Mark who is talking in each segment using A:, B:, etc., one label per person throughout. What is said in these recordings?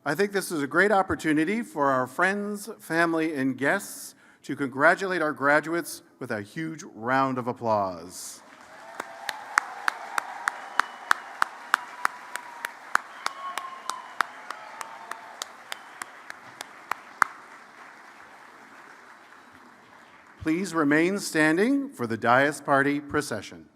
A: I think this is a great opportunity for our friends, family, and guests to congratulate our graduates with a huge round of applause. Please remain standing for the Dias Party procession.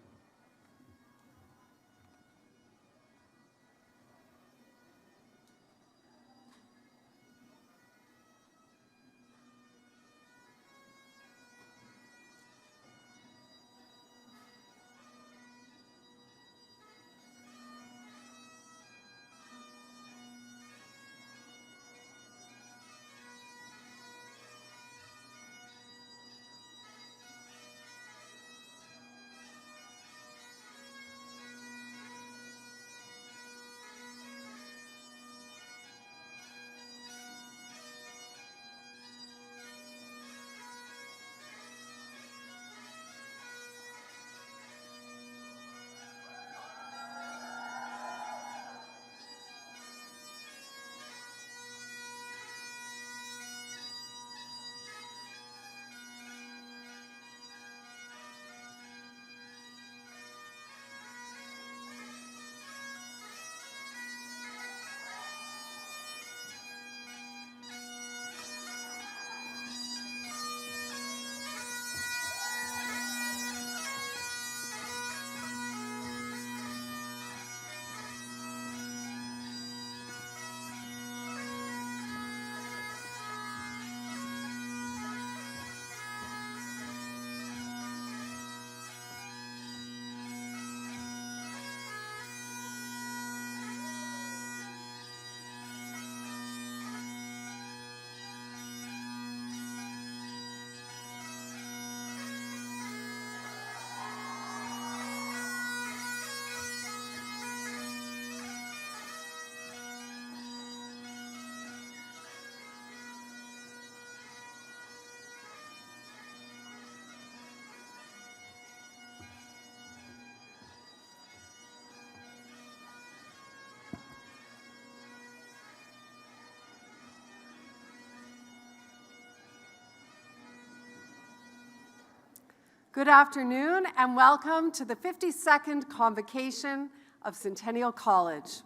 B: Good afternoon and welcome to the 52nd Convocation of Centennial College.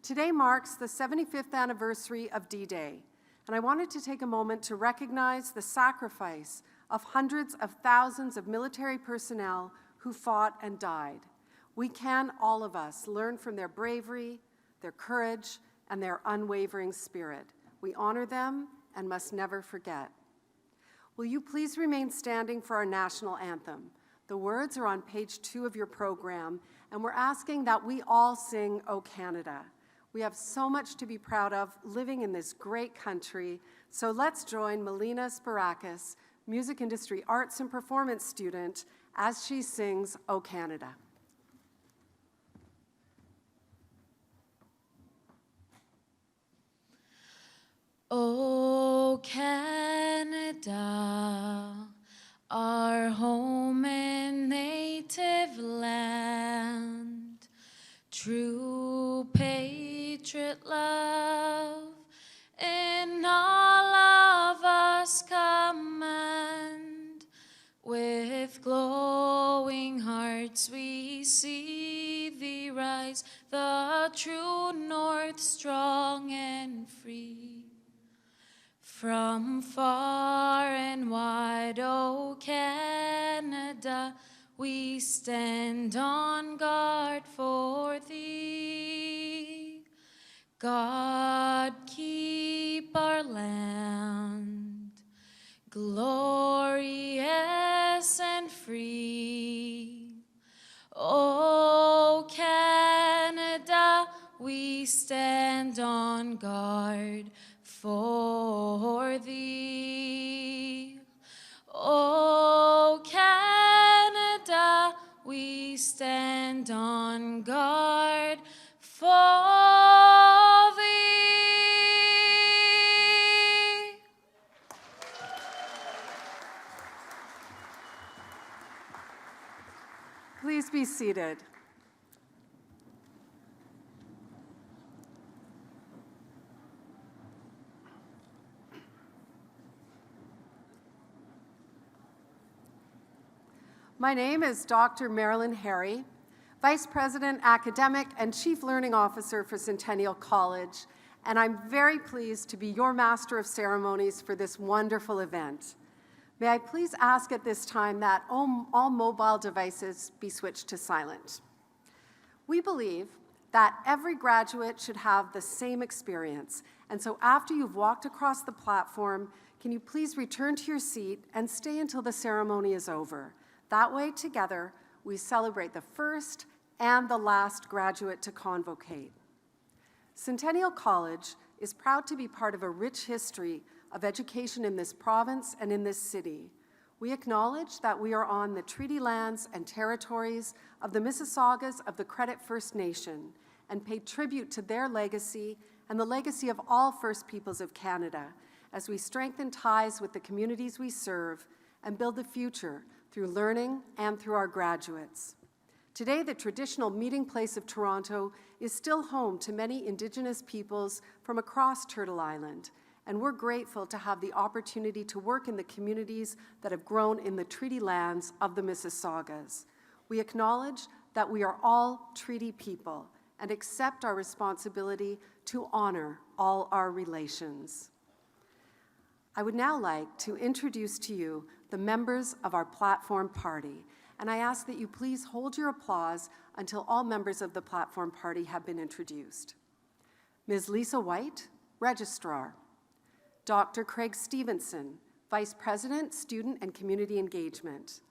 B: Today marks the 75th anniversary of D-Day, and I wanted to take a moment to recognize the sacrifice of hundreds of thousands of military personnel who fought and died. We can, all of us, learn from their bravery, their courage, and their unwavering spirit. We honor them and must never forget. Will you please remain standing for our national anthem? The words are on page 2 of your program, and we're asking that we all sing "O Canada." We have so much to be proud of living in this great country, so let's join Melina Sparakis, music industry arts and performance student, as she sings "O Canada."
C: O Canada, our home and native land, true patriot love in all of us command. With glowing hearts we see thee rise, the true north strong and free. From far and wide, O Canada, we stand on guard for thee. God keep our land glorious and free. O Canada, we stand on guard for thee. O Canada, we stand on guard for thee.
B: Please be seated. My name is Dr. Marilyn Harry, Vice President, Academic, and Chief Learning Officer for Centennial College, and I'm very pleased to be your Master of Ceremonies for this wonderful event. May I please ask at this time that all mobile devices be switched to silent. We believe that every graduate should have the same experience, and so after you've walked across the platform, can you please return to your seat and stay until the ceremony is over? That way, together, we celebrate the first and the last graduate to convocate. Centennial College is proud to be part of a rich history of education in this province and in this city. We acknowledge that we are on the treaty lands and territories of the Mississaugas of the Credit First Nation and pay tribute to their legacy and the legacy of all First Peoples of Canada as we strengthen ties with the communities we serve and build the future through learning and through our graduates. Today, the traditional meeting place of Toronto is still home to many Indigenous peoples from across Turtle Island, and we're grateful to have the opportunity to work in the communities that have grown in the treaty lands of the Mississaugas. We acknowledge that we are all treaty people and accept our responsibility to honor all our relations. I would now like to introduce to you the members of our platform party, and I ask that you please hold your applause until all members of the platform party have been introduced. Ms. Lisa White, Registrar. Dr. Craig Stevenson, Vice President, Student and Community Engagement.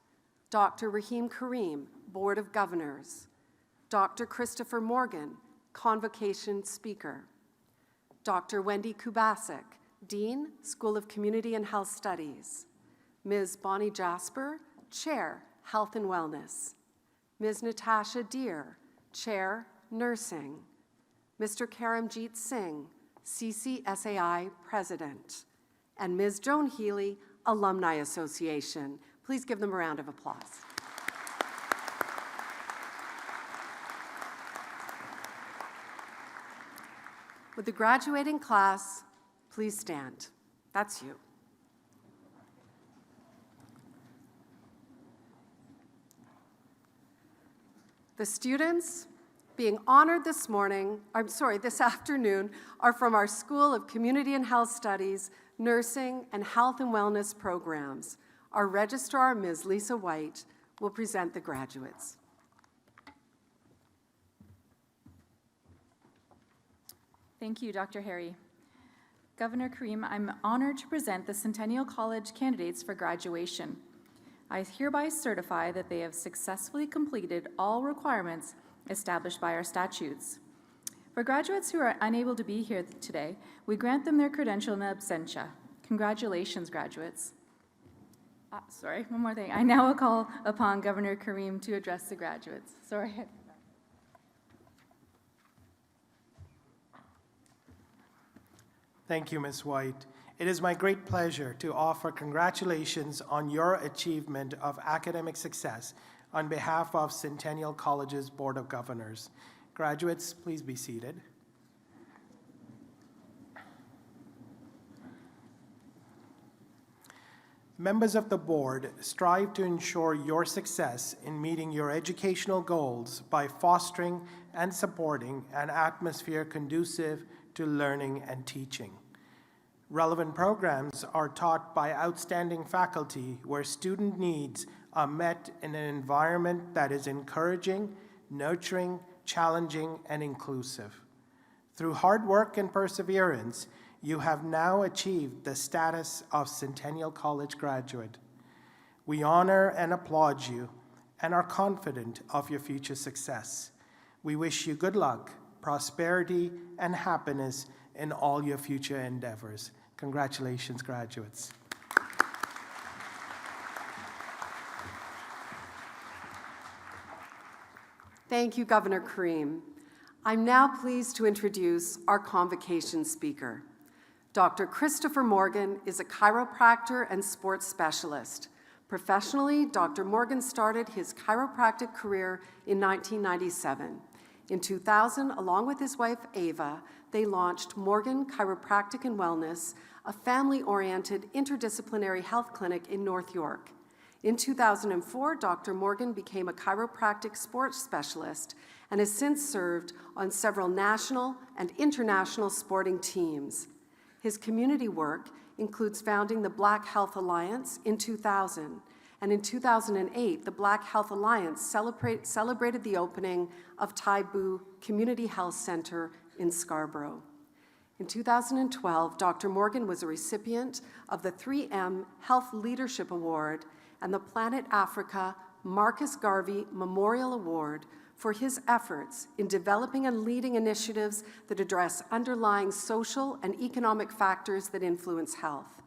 B: Dr. Rahim Karim, Board of Governors. Dr. Christopher Morgan, Convocation Speaker. Dr. Wendy Kubasik, Dean, School of Community and Health Studies. Ms. Bonnie Jasper, Chair, Health and Wellness. Ms. Natasha Deer, Chair, Nursing. Mr. Karamjeet Singh, CCSAI President. And Ms. Joan Healy, Alumni Association. Please give them a round of applause. Would the graduating class please stand? That's you. The students being honored this afternoon are from our School of Community and Health Studies, Nursing, and Health and Wellness programs. Our registrar, Ms. Lisa White, will present the graduates.
D: Thank you, Dr. Harry. Governor Karim, I'm honored to present the Centennial College candidates for graduation. I hereby certify that they have successfully completed all requirements established by our statutes. For graduates who are unable to be here today, we grant them their credential in absentia. Congratulations, graduates. Sorry, one more thing. I now will call upon Governor Karim to address the graduates. Sorry.
E: Thank you, Ms. White. It is my great pleasure to offer congratulations on your achievement of academic success on behalf of Centennial College's Board of Governors. Graduates, please be seated. Members of the board strive to ensure your success in meeting your educational goals by fostering and supporting an atmosphere conducive to learning and teaching. Relevant programs are taught by outstanding faculty where student needs are met in an environment that is encouraging, nurturing, challenging, and inclusive. Through hard work and perseverance, you have now achieved the status of Centennial College graduate. We honor and applaud you and are confident of your future success. We wish you good luck, prosperity, and happiness in all your future endeavors. Congratulations, graduates.
B: Thank you, Governor Karim. I'm now pleased to introduce our convocation speaker. Dr. Christopher Morgan is a chiropractor and sports specialist. Professionally, Dr. Morgan started his chiropractic career in 1997. In 2000, along with his wife, Ava, they launched Morgan Chiropractic and Wellness, a family-oriented interdisciplinary health clinic in North York. In 2004, Dr. Morgan became a chiropractic sports specialist and has since served on several national and international sporting teams. His community work includes founding the Black Health Alliance in 2000, and in 2008, the Black Health Alliance celebrated the opening of Taibu Community Health Center in Scarborough. In 2012, Dr. Morgan was a recipient of the 3M Health Leadership Award and the Planet Africa Marcus Garvey Memorial Award for his efforts in developing and leading initiatives that address underlying social and economic factors that influence health.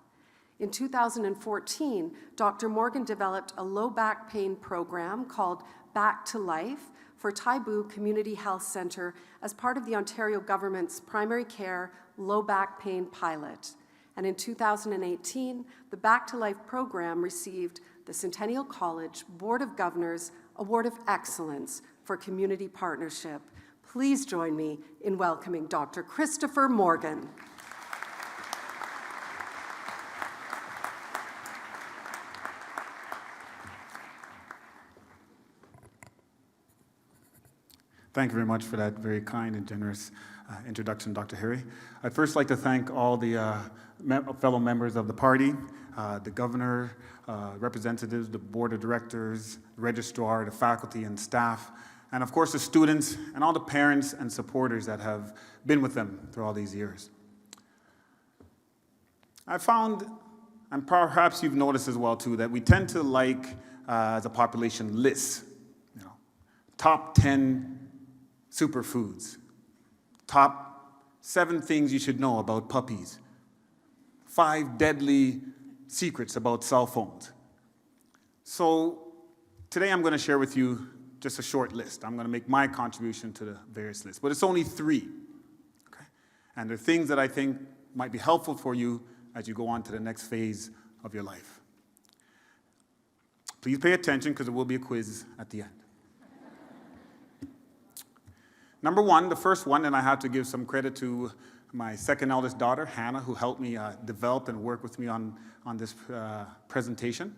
B: In 2014, Dr. Morgan developed a low back pain program called Back to Life for Taibu Community Health Center as part of the Ontario government's primary care low back pain pilot. And in 2018, the Back to Life program received the Centennial College Board of Governors Award of Excellence for Community Partnership. Please join me in welcoming Dr. Christopher Morgan.
F: Thank you very much for that very kind and generous introduction, Dr. Harry. I'd first like to thank all the fellow members of the party, the governor, representatives, the board of directors, the registrar, the faculty and staff, and of course the students and all the parents and supporters that have been with them through all these years. I found, and perhaps you've noticed as well too, that we tend to like, as a population, lists. Top 10 superfoods, top 7 things you should know about puppies, 5 deadly secrets about cell phones. So today I'm going to share with you just a short list. I'm going to make my contribution to the various lists, but it's only 3. Okay? And they're things that I think might be helpful for you as you go on to the next phase of your life. Please pay attention because there will be a quiz at the end. Number 1, the first one, and I have to give some credit to my second eldest daughter, Hannah, who helped me develop and work with me on this presentation.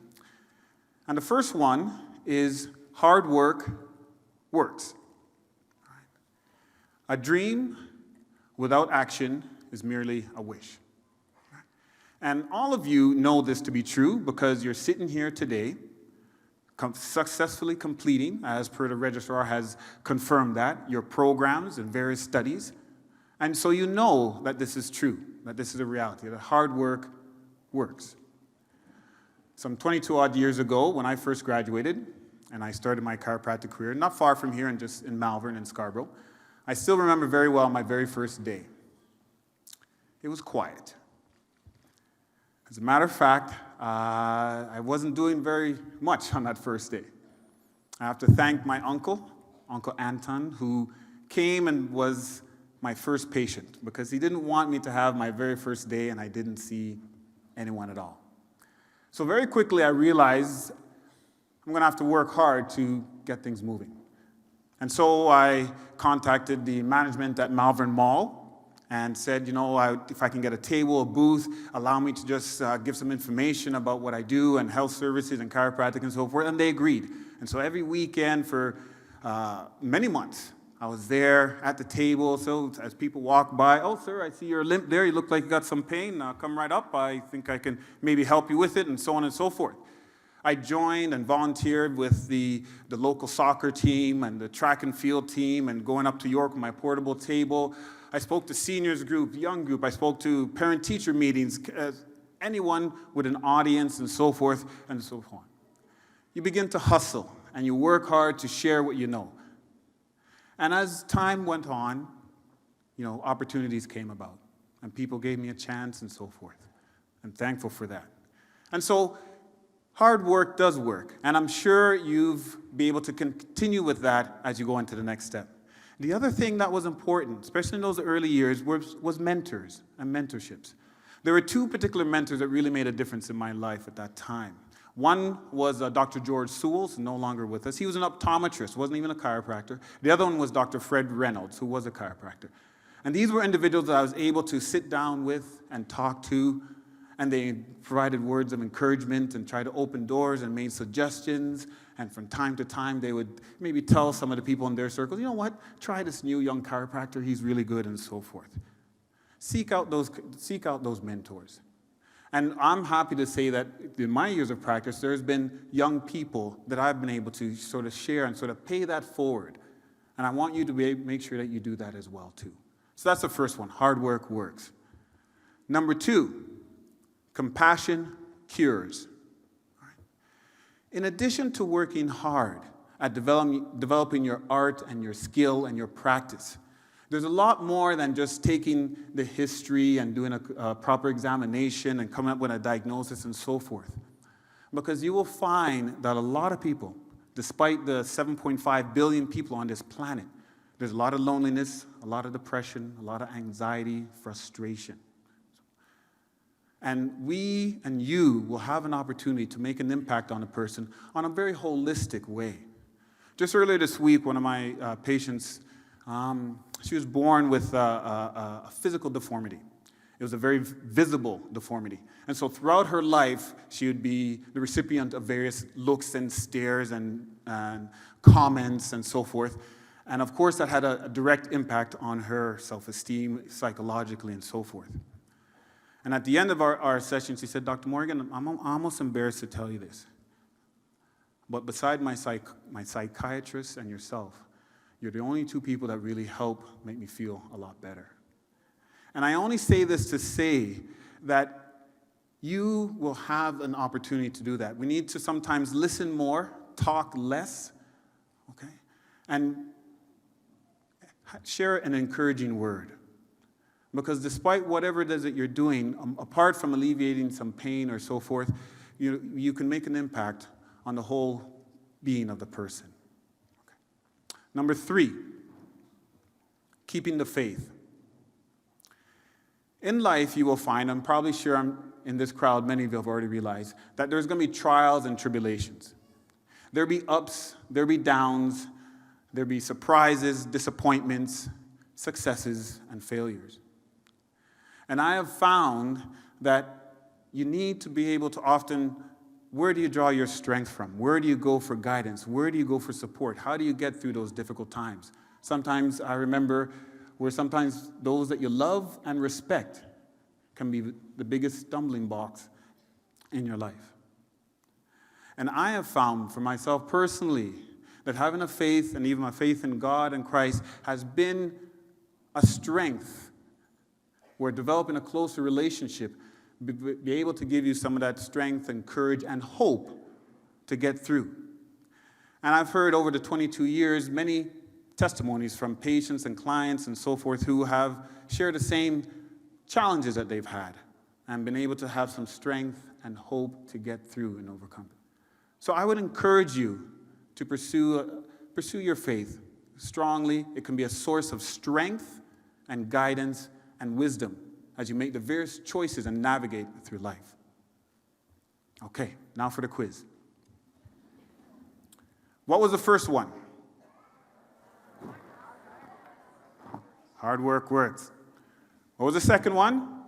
F: And the first one is hard work works. A dream without action is merely a wish. And all of you know this to be true because you're sitting here today successfully completing, as per the registrar has confirmed that, your programs and various studies. And so you know that this is true, that this is a reality, that hard work works. Some 22 odd years ago, when I first graduated, and I started my chiropractic career, not far from here, and just in Malvern and Scarborough, I still remember very well my very first day. It was quiet. As a matter of fact, I wasn't doing very much on that first day. I have to thank my uncle, Uncle Anthem, who came and was my first patient because he didn't want me to have my very first day and I didn't see anyone at all. So very quickly I realized I'm going to have to work hard to get things moving. And so I contacted the management at Malvern Mall and said, if I can get a table, a booth, allow me to just give some information about what I do and health services and chiropractic and so forth, and they agreed. And so every weekend for many months, I was there at the table, so as people walk by, oh, sir, I see you're limp there, you look like you got some pain, come right up, I think I can maybe help you with it, and so on and so forth. I joined and volunteered with the local soccer team and the track and field team and going up to York with my portable table. I spoke to seniors group, young group. I spoke to parent-teacher meetings, anyone with an audience and so forth and so on. You begin to hustle and you work hard to share what you know. And as time went on, opportunities came about and people gave me a chance and so forth. I'm thankful for that. And so hard work does work. And I'm sure you've been able to continue with that as you go into the next step. The other thing that was important, especially in those early years, was mentors and mentorships. There were 2 particular mentors that really made a difference in my life at that time. One was Dr. George Sewells, no longer with us. He was an optometrist, wasn't even a chiropractor. The other one was Dr. Fred Reynolds, who was a chiropractor. And these were individuals that I was able to sit down with and talk to and they provided words of encouragement and tried to open doors and made suggestions. And from time to time, they would maybe tell some of the people in their circles, you know what, try this new young chiropractor, he's really good, and so forth. Seek out those mentors. And I'm happy to say that in my years of practice, there's been young people that I've been able to sort of share and sort of pay that forward. And I want you to make sure that you do that as well, too. So that's the first one. Hard work works. Number 2, compassion cures. In addition to working hard at developing your art and your skill and your practice, there's a lot more than just taking the history and doing a proper examination and coming up with a diagnosis and so forth. Because you will find that a lot of people, despite the 7.5 billion people on this planet, there's a lot of loneliness, a lot of depression, a lot of anxiety, frustration. And we and you will have an opportunity to make an impact on a person on a very holistic way. Just earlier this week, one of my patients, she was born with a physical deformity. It was a very visible deformity. And so throughout her life, she would be the recipient of various looks and stares and comments and so forth. And of course, that had a direct impact on her self-esteem, psychologically, and so forth. And at the end of our session, she said, Dr. Morgan, I'm almost embarrassed to tell you this, but beside my psychiatrist and yourself, you're the only 2 people that really help make me feel a lot better. And I only say this to say that you will have an opportunity to do that. We need to sometimes listen more, talk less, okay? And share an encouraging word. Because despite whatever it is that you're doing, apart from alleviating some pain or so forth, you can make an impact on the whole being of the person. Okay. Number 3, keeping the faith. In life, you will find, I'm probably sure in this crowd, many of you have already realized, that there's going to be trials and tribulations. There'll be ups, there'll be downs, there'll be surprises, disappointments, successes, and failures. And I have found that you need to be able to often, where do you draw your strength from? Where do you go for guidance? Where do you go for support? How do you get through those difficult times? Sometimes I remember where sometimes those that you love and respect can be the biggest stumbling blocks in your life. And I have found for myself personally that having a faith, and even my faith in God and Christ, has been a strength where developing a closer relationship be able to give you some of that strength and courage and hope to get through. And I've heard over the 22 years many testimonies from patients and clients and so forth who have shared the same challenges that they've had and been able to have some strength and hope to get through and overcome it. So I would encourage you to pursue your faith strongly. It can be a source of strength and guidance and wisdom as you make the various choices and navigate through life. Okay, now for the quiz. What was the first one? Hard work works. What was the second one?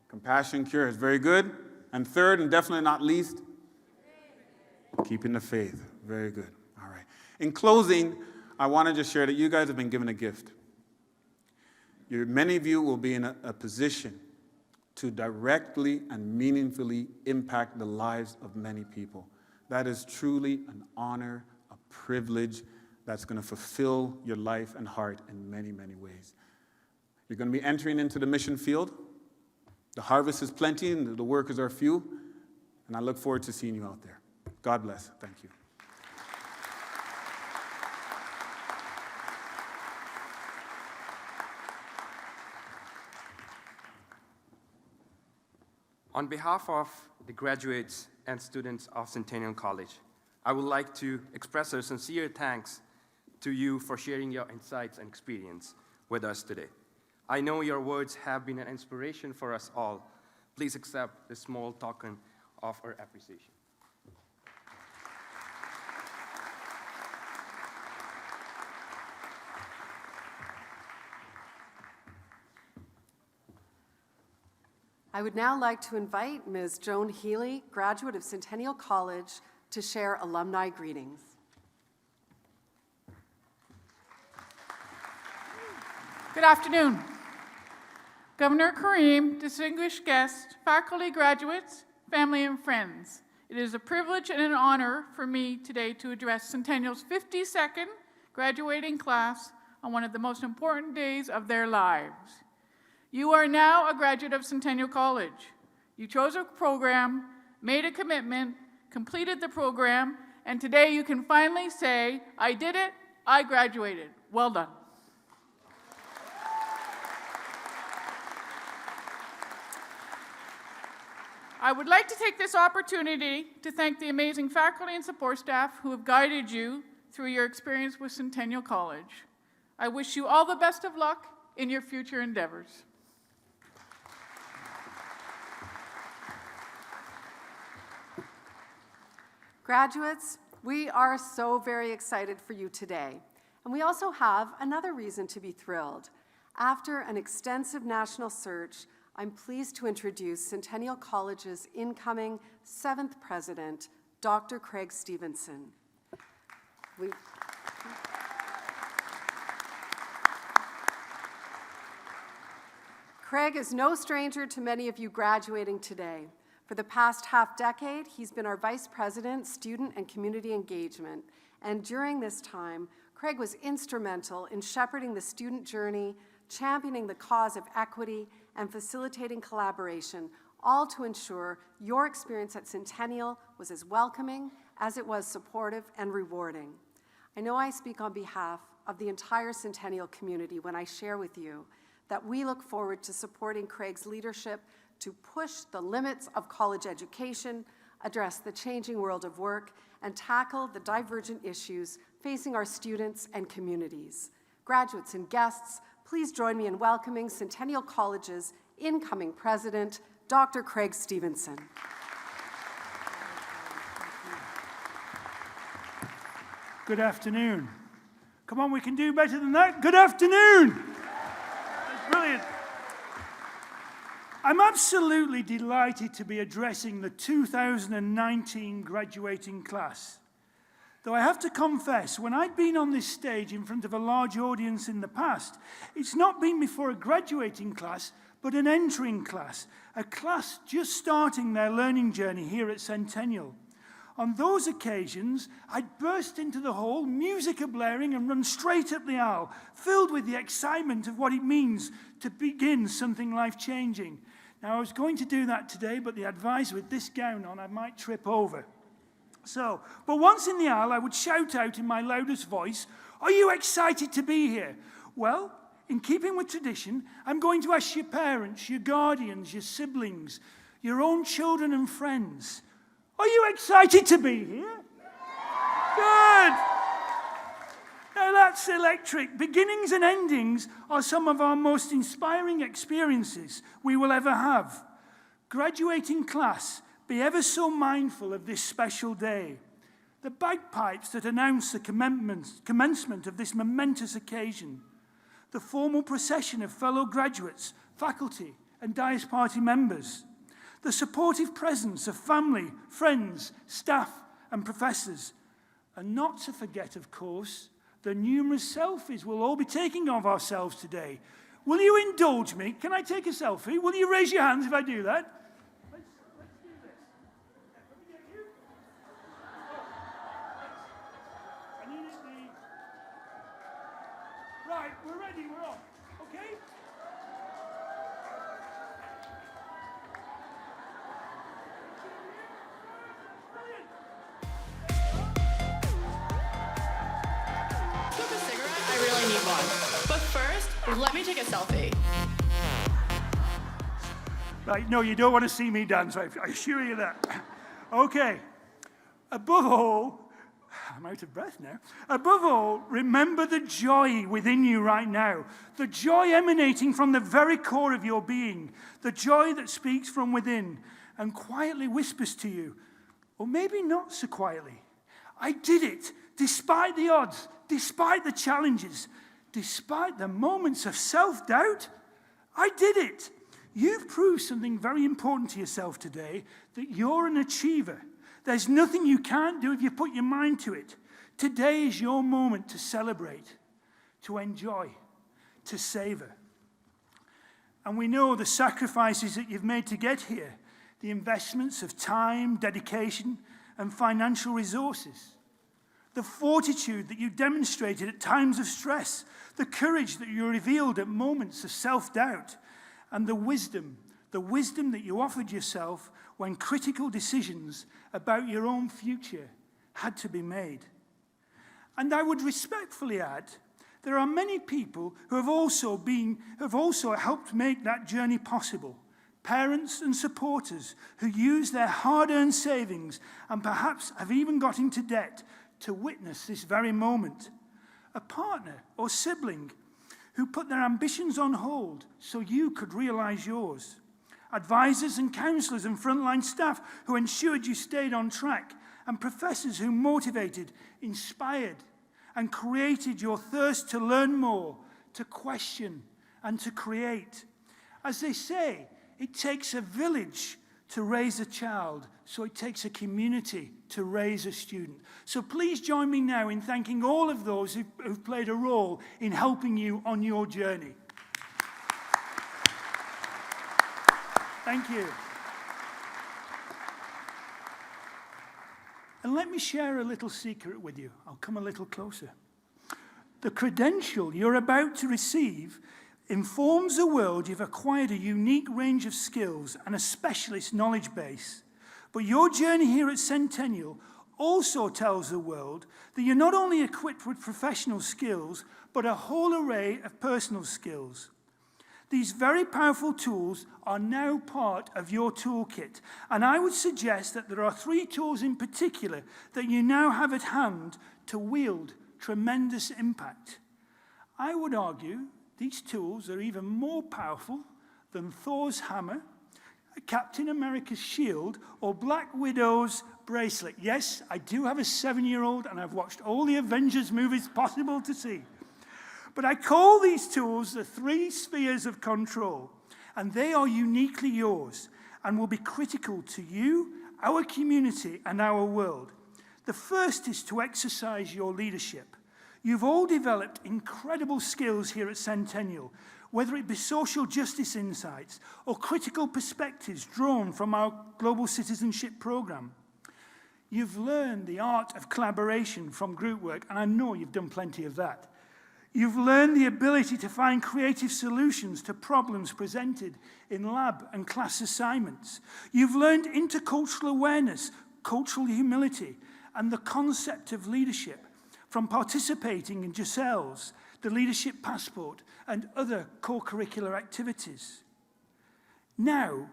F: Compassion cures. Very good. And third, and definitely not least, keeping the faith. Very good. All right. In closing, I want to just share that you guys have been given a gift. Many of you will be in a position to directly and meaningfully impact the lives of many people. That is truly an honor, a privilege that's going to fulfill your life and heart in many, many ways. You're going to be entering into the mission field. The harvest is plenty and the workers are few, and I look forward to seeing you out there. God bless. Thank you.
G: On behalf of the graduates and students of Centennial College, I would like to express our sincere thanks to you for sharing your insights and experience with us today. I know your words have been an inspiration for us all. Please accept this small token of our appreciation.
B: I would now like to invite Ms. Joan Healy, graduate of Centennial College, to share alumni greetings.
H: Good afternoon. Governor Karim, distinguished guests, faculty, graduates, family, and friends. It is a privilege and an honor for me today to address Centennial's 52nd graduating class on one of the most important days of their lives. You are now a graduate of Centennial College. You chose a program, made a commitment, completed the program, and today you can finally say, I did it, I graduated. Well done. I would like to take this opportunity to thank the amazing faculty and support staff who have guided you through your experience with Centennial College. I wish you all the best of luck in your future endeavors.
B: Graduates, we are so very excited for you today. And we also have another reason to be thrilled. After an extensive national search, I'm pleased to introduce Centennial College's incoming 7th president, Dr. Craig Stevenson. Craig is no stranger to many of you graduating today. For the past half-decade, he's been our Vice President, Student and Community Engagement, and during this time, Craig was instrumental in shepherding the student journey, championing the cause of equity, and facilitating collaboration, all to ensure your experience at Centennial was as welcoming as it was supportive and rewarding. I know I speak on behalf of the entire Centennial community when I share with you that we look forward to supporting Craig's leadership to push the limits of college education, address the changing world of work, and tackle the divergent issues facing our students and communities. Graduates and guests, please join me in welcoming Centennial College's incoming president, Dr. Craig Stevenson.
I: Good afternoon. Come on, we can do better than that. Good afternoon. That's brilliant. I'm absolutely delighted to be addressing the 2019 graduating class. Though I have to confess, when I'd been on this stage in front of a large audience in the past, it's not been before a graduating class, but an entering class, a class just starting their learning journey here at Centennial. On those occasions, I'd burst into the hall, music a-blaring, and run straight up the aisle, filled with the excitement of what it means to begin something life-changing. Now, I was going to do that today, but the advisor with this gown on, I might trip over. But once in the aisle, I would shout out in my loudest voice, "Are you excited to be here?" Well, in keeping with tradition, I'm going to ask your parents, your guardians, your siblings, your own children and friends, are you excited to be here? Good. Now that's electric. Beginnings and endings are some of our most inspiring experiences we will ever have. Graduating class, be ever so mindful of this special day. The bagpipes that announce the commencement of this momentous occasion. The formal procession of fellow graduates, faculty, and Dias Party members. The supportive presence of family, friends, staff, and professors. And not to forget, of course, the numerous selfies we'll all be taking of ourselves today. Will you indulge me? Can I take a selfie? Will you raise your hands if I do that? Let's do this. Let me get you. I need it. Right, we're ready, we're on. Okay?
J: Took a cigarette? I really need one. But first, let me take a selfie.
I: Right, no, you don't want to see me dance, I assure you that. Okay. Above all, I'm out of breath now. Above all, remember the joy within you right now. The joy emanating from the very core of your being. The joy that speaks from within and quietly whispers to you, or maybe not so quietly, I did it, despite the odds, despite the challenges, despite the moments of self-doubt. I did it. you've proved something very important to yourself today, that you're an achiever. There's nothing you can't do if you put your mind to it. Today is your moment to celebrate, to enjoy, to savor. And we know the sacrifices that you've made to get here, the investments of time, dedication, and financial resources, the fortitude that you demonstrated at times of stress, the courage that you revealed at moments of self-doubt, and the wisdom that you offered yourself when critical decisions about your own future had to be made. And I would respectfully add, there are many people who have also helped make that journey possible. Parents and supporters who use their hard-earned savings and perhaps have even got into debt to witness this very moment. A partner or sibling who put their ambitions on hold so you could realize yours. Advisors and counselors and frontline staff who ensured you stayed on track, and professors who motivated, inspired, and created your thirst to learn more, to question, and to create. As they say, it takes a village to raise a child, so it takes a community to raise a student. So please join me now in thanking all of those who've played a role in helping you on your journey. Thank you. And let me share a little secret with you. I'll come a little closer. The credential you're about to receive informs the world you've acquired a unique range of skills and a specialist knowledge base. But your journey here at Centennial also tells the world that you're not only equipped with professional skills, but a whole array of personal skills. These very powerful tools are now part of your toolkit. And I would suggest that there are 3 tools in particular that you now have at hand to wield tremendous impact. I would argue these tools are even more powerful than Thor's hammer, Captain America's shield, or Black Widow's bracelet. Yes, I do have a 7-year-old, and I've watched all the Avengers movies possible to see. But I call these tools the 3 spheres of control, and they are uniquely yours and will be critical to you, our community, and our world. The first is to exercise your leadership. You've all developed incredible skills here at Centennial, whether it be social justice insights or critical perspectives drawn from our Global Citizenship Program. You've learned the art of collaboration from group work, and I know you've done plenty of that. You've learned the ability to find creative solutions to problems presented in lab and class assignments. You've learned intercultural awareness, cultural humility, and the concept of leadership from participating in Giselle's, the Leadership Passport, and other co-curricular activities. Now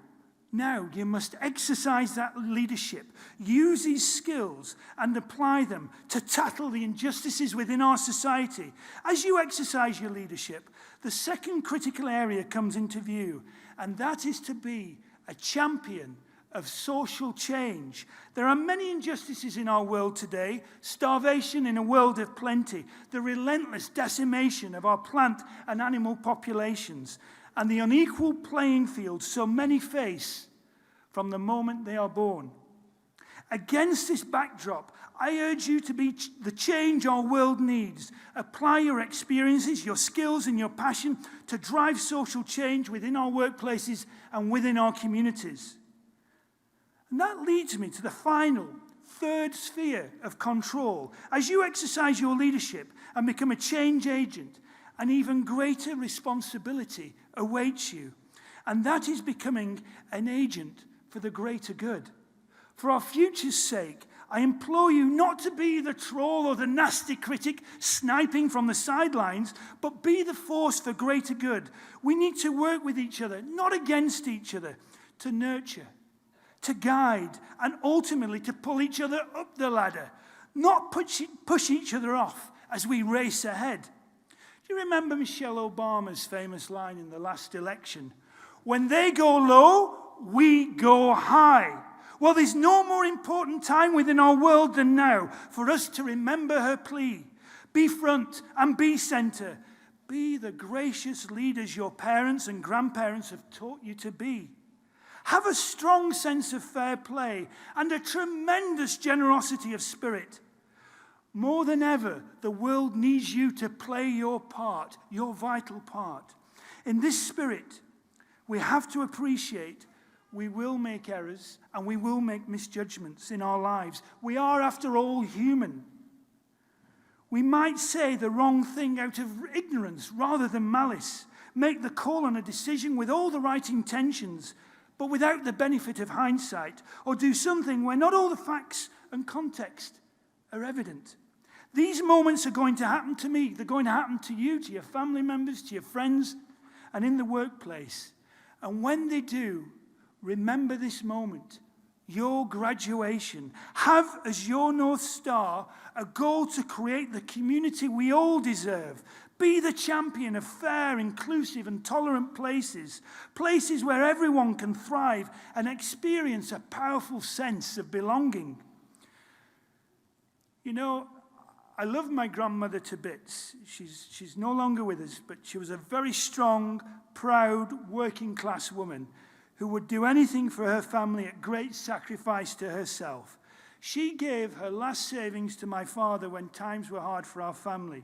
I: you must exercise that leadership, use these skills, and apply them to tackle the injustices within our society. As you exercise your leadership, the second critical area comes into view, and that is to be a champion of social change. There are many injustices in our world today: starvation in a world of plenty, the relentless decimation of our plant and animal populations, and the unequal playing field so many face from the moment they are born. Against this backdrop, I urge you to be the change our world needs. Apply your experiences, your skills, and your passion to drive social change within our workplaces and within our communities. And that leads me to the final, third sphere of control. As you exercise your leadership and become a change agent, an even greater responsibility awaits you, and that is becoming an agent for the greater good. For our future's sake, I implore you not to be the troll or the nasty critic sniping from the sidelines, but be the force for greater good. We need to work with each other, not against each other, to nurture, to guide, and ultimately to pull each other up the ladder, not push each other off as we race ahead. Do you remember Michelle Obama's famous line in the last election? When they go low, we go high. Well, there's no more important time within our world than now for us to remember her plea. Be front and be center. Be the gracious leaders your parents and grandparents have taught you to be. Have a strong sense of fair play and a tremendous generosity of spirit. More than ever, the world needs you to play your part, your vital part. In this spirit, we have to appreciate we will make errors and we will make misjudgments in our lives. We are, after all, human. We might say the wrong thing out of ignorance rather than malice, make the call on a decision with all the right intentions, but without the benefit of hindsight, or do something where not all the facts and context are evident. These moments are going to happen to me. They're going to happen to you, to your family members, to your friends, and in the workplace. And when they do, remember this moment, your graduation. Have as your North Star a goal to create the community we all deserve. Be the champion of fair, inclusive, and tolerant places. Places where everyone can thrive and experience a powerful sense of belonging. You know, I love my grandmother to bits. She's no longer with us, but she was a very strong, proud, working-class woman who would do anything for her family at great sacrifice to herself. She gave her last savings to my father when times were hard for our family.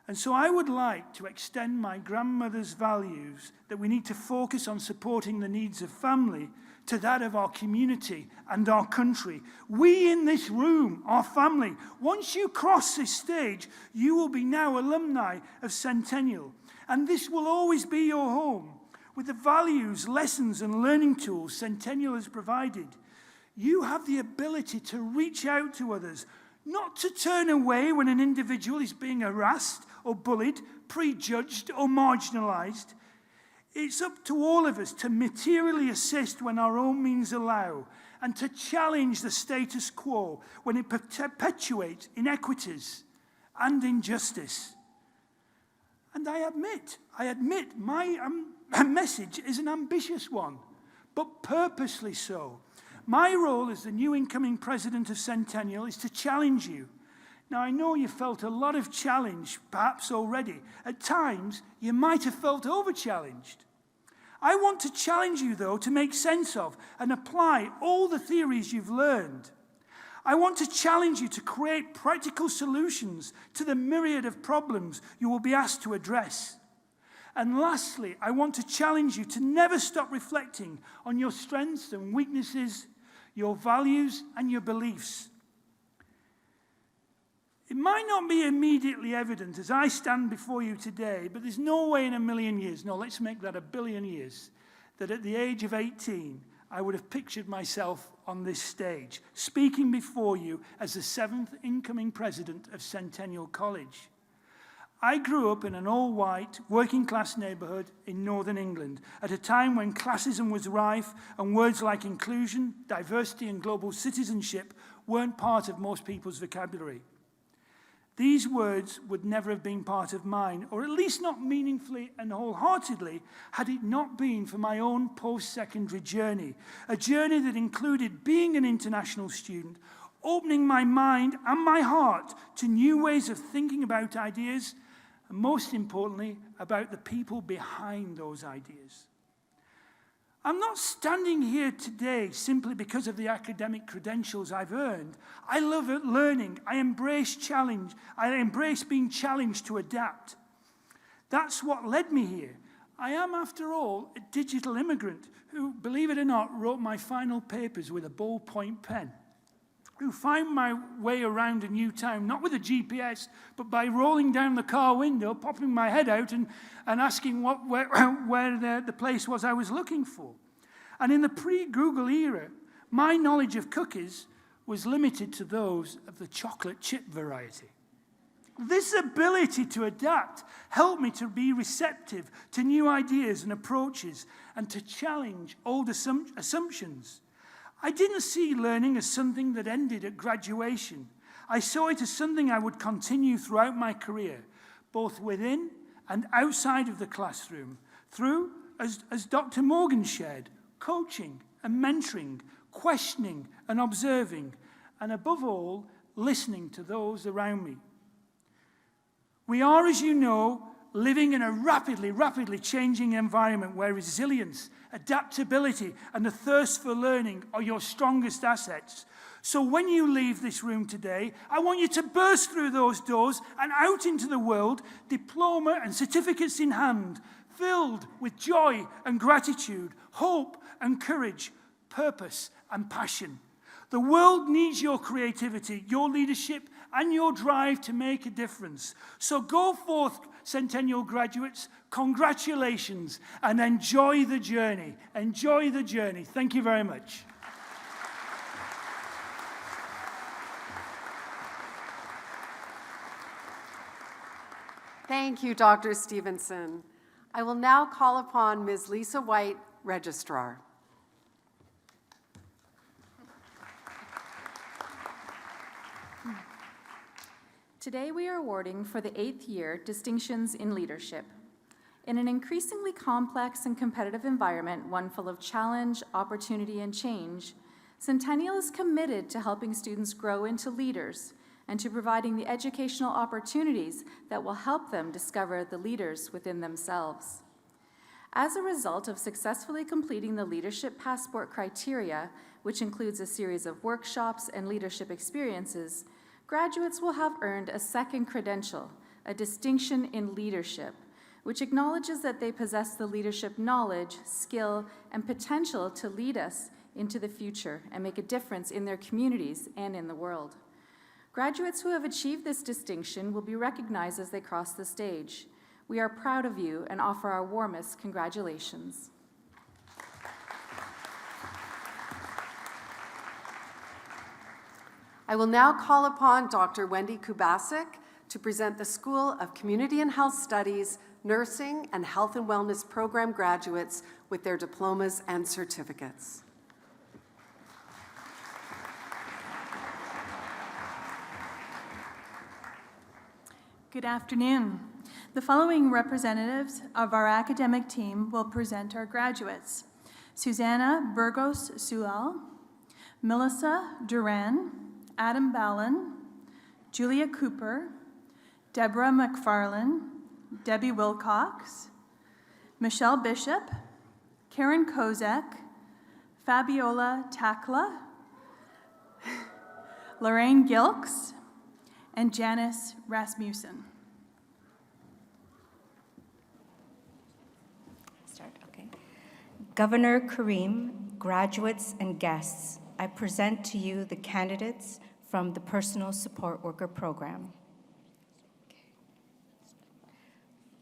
I: And so I would like to extend my grandmother's values that we need to focus on supporting the needs of family to that of our community and our country. We in this room, our family, once you cross this stage, you will be now alumni of Centennial. And this will always be your home. With the values, lessons, and learning tools Centennial has provided, you have the ability to reach out to others, not to turn away when an individual is being harassed or bullied, prejudged or marginalized. It's up to all of us to materially assist when our own means allow, and to challenge the status quo when it perpetuates inequities and injustice. And I admit my message is an ambitious one, but purposely so. My role as the new incoming president of Centennial is to challenge you. Now, I know you felt a lot of challenge, perhaps already. At times, you might have felt over-challenged. I want to challenge you, though, to make sense of and apply all the theories you've learned. I want to challenge you to create practical solutions to the myriad of problems you will be asked to address. And lastly, I want to challenge you to never stop reflecting on your strengths and weaknesses, your values and your beliefs. It might not be immediately evident as I stand before you today, but there's no way in a million years, no, let's make that 1 billion years, that at the age of 18, I would have pictured myself on this stage, speaking before you as the 7th incoming president of Centennial College. I grew up in an all-white, working-class neighborhood in northern England at a time when classism was rife and words like inclusion, diversity, and global citizenship weren't part of most people's vocabulary. These words would never have been part of mine, or at least not meaningfully and wholeheartedly, had it not been for my own post-secondary journey, a journey that included being an international student, opening my mind and my heart to new ways of thinking about ideas, and most importantly, about the people behind those ideas. I'm not standing here today simply because of the academic credentials I've earned. I love learning. I embrace challenge. I embrace being challenged to adapt. That's what led me here. I am, after all, a digital immigrant who, believe it or not, wrote my final papers with a ballpoint pen, who found my way around a new town, not with a GPS, but by rolling down the car window, popping my head out and asking where the place was I was looking for. And in the pre-Google era, my knowledge of cookies was limited to those of the chocolate chip variety. This ability to adapt helped me to be receptive to new ideas and approaches and to challenge old assumptions. I didn't see learning as something that ended at graduation. I saw it as something I would continue throughout my career, both within and outside of the classroom, through, as Dr. Morgan shared, coaching and mentoring, questioning and observing, and above all, listening to those around me. We are, as you know, living in a rapidly changing environment where resilience, adaptability, and the thirst for learning are your strongest assets. So when you leave this room today, I want you to burst through those doors and out into the world, diploma and certificates in hand, filled with joy and gratitude, hope and courage, purpose and passion. The world needs your creativity, your leadership, and your drive to make a difference. So go forth, Centennial graduates, congratulations, and enjoy the journey. Enjoy the journey. Thank you very much.
B: Thank you, Dr. Stevenson. I will now call upon Ms. Lisa White, Registrar.
D: Today we are awarding for the 8th year distinctions in leadership. In an increasingly complex and competitive environment, one full of challenge, opportunity, and change, Centennial is committed to helping students grow into leaders and to providing the educational opportunities that will help them discover the leaders within themselves. As a result of successfully completing the Leadership Passport criteria, which includes a series of workshops and leadership experiences, graduates will have earned a second credential, a distinction in leadership, which acknowledges that they possess the leadership knowledge, skill, and potential to lead us into the future and make a difference in their communities and in the world. Graduates who have achieved this distinction will be recognized as they cross the stage. We are proud of you and offer our warmest congratulations.
B: I will now call upon Dr. Wendy Kubasik to present the School of Community and Health Studies, Nursing, and Health and Wellness Program graduates with their diplomas and certificates.
K: Good afternoon. The following representatives of our academic team will present our graduates: Susanna Burgos Sual, Melissa Duran, Adam Ballin, Julia Cooper, Deborah McFarlane, Debbie Wilcox, Michelle Bishop, Karen Kozak, Fabiola Takla, Lorraine Gilks, and Janice Rasmussen.
L: Governor Kareem, graduates and guests, I present to you the candidates from the Personal Support Worker Program.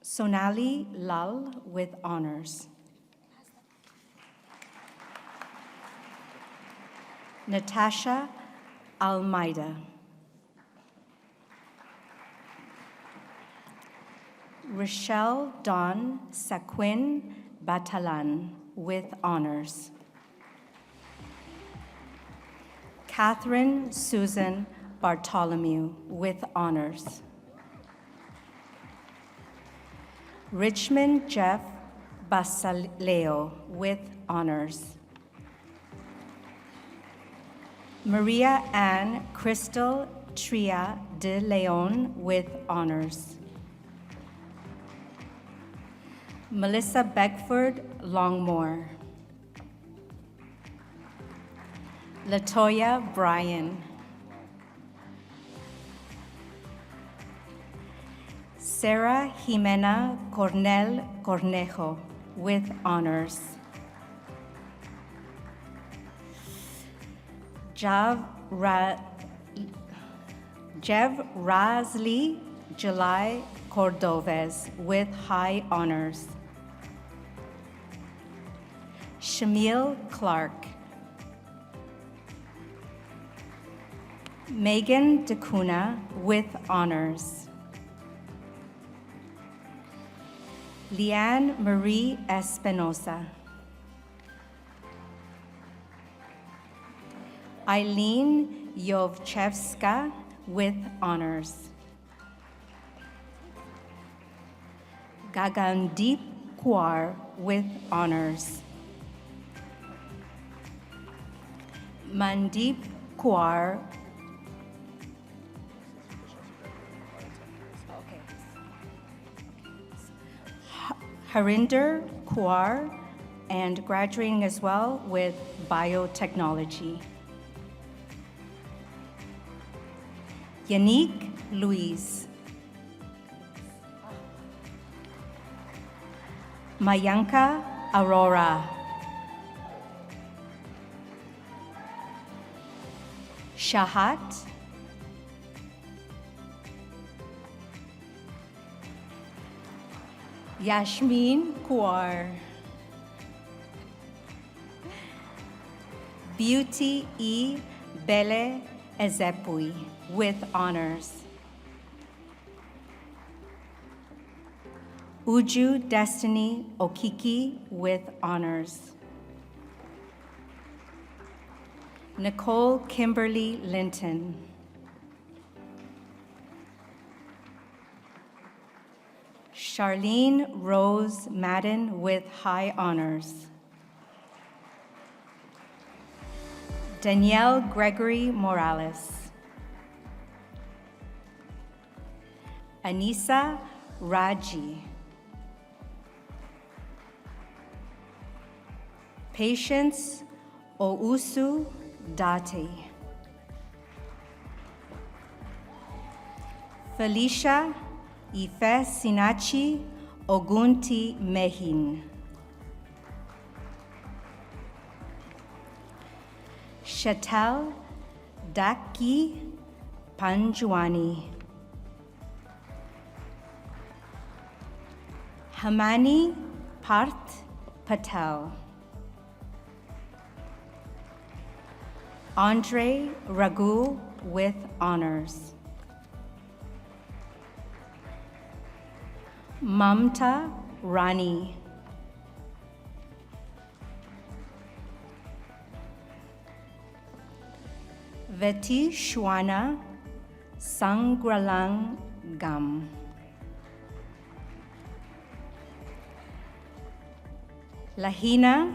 L: Sonali Lal with honors. Natasha Almeida. Rochelle Dawn Saquin Batalan with honors. Catherine Susan Bartholomew with honors. Richmond Jeff Basaleo with honors. Maria Ann Crystal Tria de Leon with honors. Melissa Beckford Longmore. Latoya Bryan. Sarah Jimena Cornel Cornejo with honors. Jev Razli July Cordovez with high honors. Shamil Clark. Megan DeCuna with honors. Leanne Marie Espinosa. Eileen Yovchevska with honors. Gagandeep Kaur with honors. Mandeep Kaur. Harinder Kaur, and graduating as well with biotechnology. Yannick Louise. Mayanka Aurora. Shahat. Yasmin Kaur. Beauty E. Bele Ezepui with honors. Uju Destiny Okiki with honors. Nicole Kimberly Linton. Charlene Rose Madden with high honors. Danielle Gregory Morales. Anissa Raji. Patience Ousu Date. Felicia Ife Sinachi Ogunti Mehin. Shatel Daki Panjwani. Hamani Parth Patel. Andre Raghu with honors. Mamta Rani. Veti Shwana Sangralang Gam. Lahina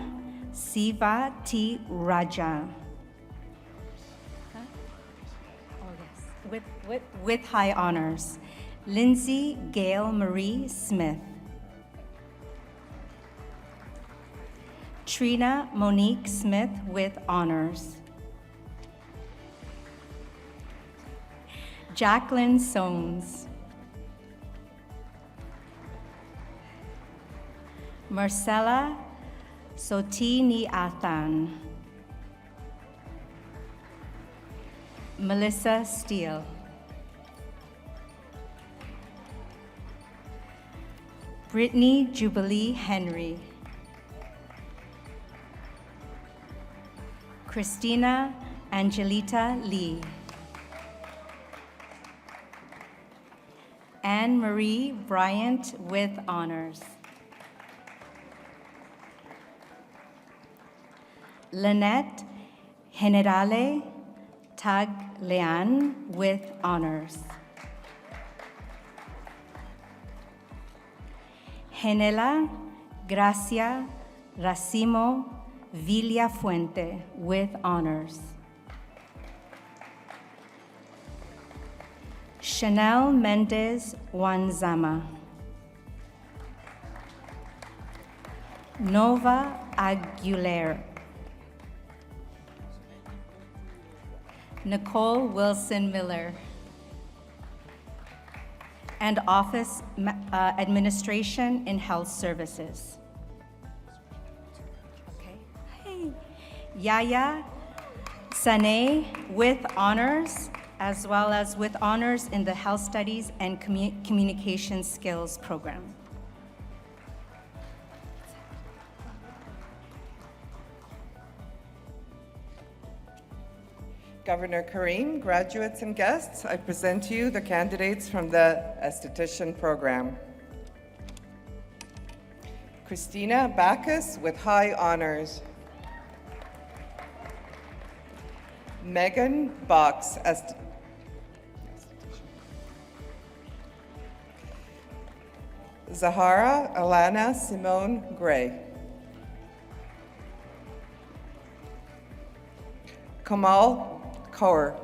L: Siva T. Raja. With high honors. Lindsay Gail Marie Smith. Trina Monique Smith with honors. Jacqueline Soames. Marcella Sotini Athan. Melissa Steele. Brittany Jubilee Henry. Christina Angelita Lee. Anne Marie Bryant with honors. Lynette Generale Taglian with honors. Genela Gracia Racimo Villafuente with honors. Chanel Mendez Wanzama. Nova Aguilera. Nicole Wilson Miller. And Office Administration in Health Services. Okay. Hey. Yaya Sane with honors, as well as with honors in the Health Studies and Communication Skills program.
M: Governor Karim, graduates and guests, I present to you the candidates from the esthetician program. Christina Bacchus with high honors. Megan Box, Zahara Alana Simone Gray. Kamal Kaur.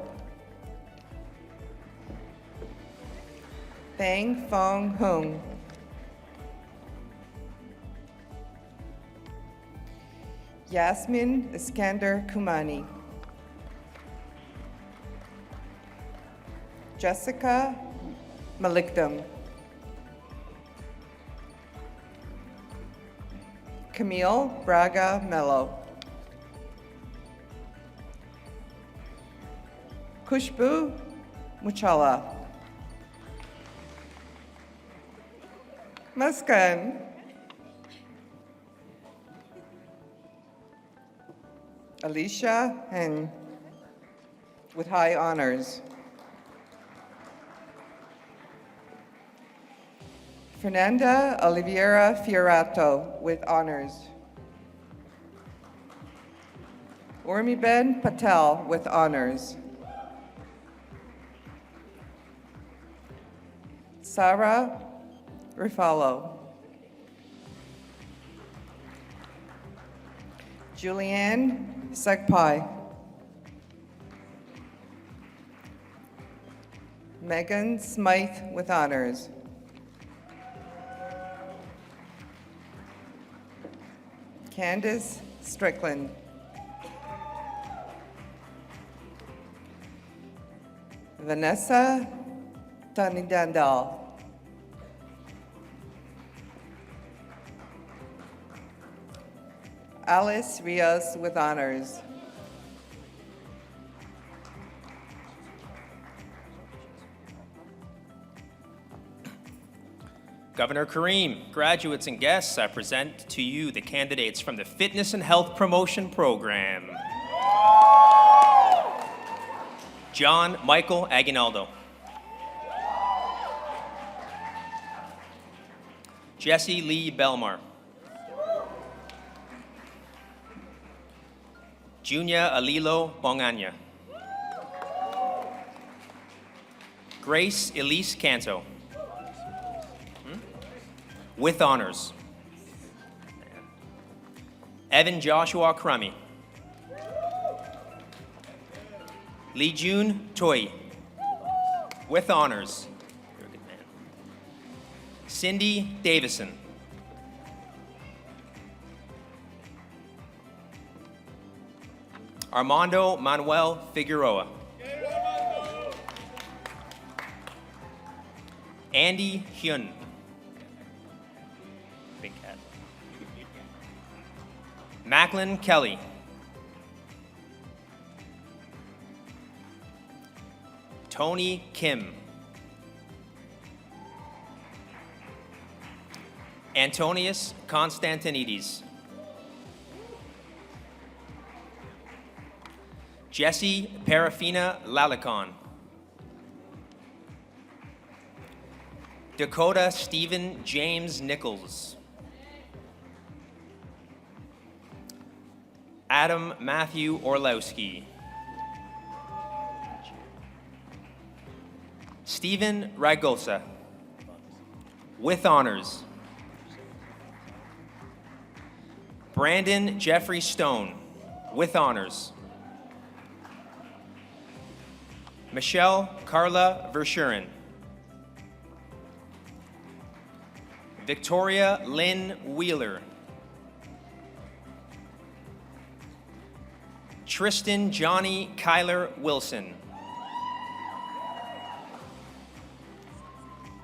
M: Bang Fong Hung. Yasmin Iskander Kumani. Jessica Malikdam. Camille Braga Mello. Kushbu Muchala. Muskan. Alicia Heng with high honors. Fernanda Oliveira Fiorato with honors. Urmiben Patel with honors. Sarah Rifalo. Julianne Segpai. Megan Smythe with honors. Candace Strickland. Vanessa Tanidandal. Alice Rios with honors.
N: Governor Kareem, graduates and guests, I present to you the candidates from the Fitness and Health Promotion Program. John Michael Aguinaldo. Jesse Lee Belmar. Junia Alilo Bonganya. Grace Elise Canto. With honors. Evan Joshua Crummy. Lee Jun Toy. With honors. You're a good man. Cindy Davison. Armando Manuel Figueroa. Andy Hyun. Big cat. Macklin Kelly. Tony Kim. Antonius Constantinides. Jesse Parafina Lalicon. Dakota Stephen James Nichols. Adam Matthew Orlowski. Stephen Ragosa. With honors. Brandon Jeffrey Stone. With honors. Michelle Carla Verschuren. Victoria Lynn Wheeler. Tristan Johnny Kyler Wilson.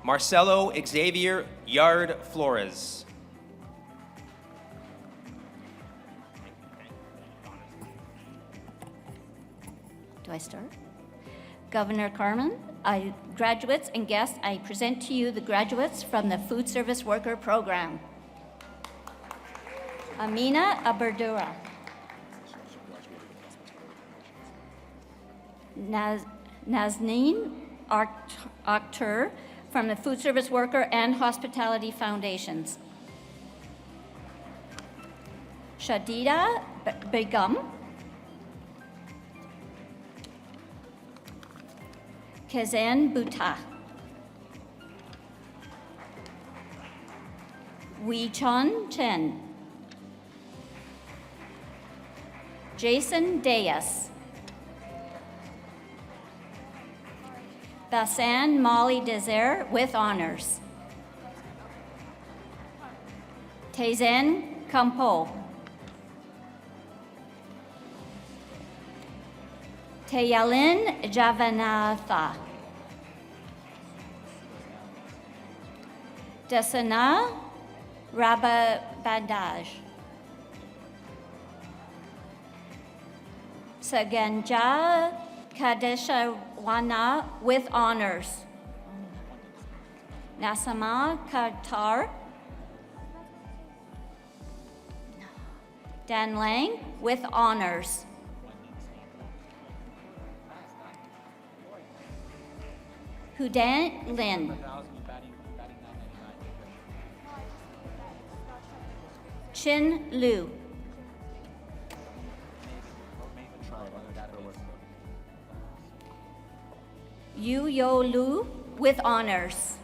N: Marcelo Xavier Yard Flores.
O: Do I start? Governor Carmen, graduates and guests, I present to you the graduates from the Food Service Worker Program. Amina Aberdura. Nazneen Akhtar from the Food Service Worker and Hospitality Foundations. Shadida Begum. Kazan Bhuta. Wee Chun Chen. Jason Diaz. Basan Molly Desert with honors. Tezen Campo. Tayalin Javanatha. Dasana Rababandaj. Saganja Kadeshawana with honors. Nasama Qatar. Dan Lang with honors. Hudan Lin. Chin Liu. Yu Yo Lu with honors.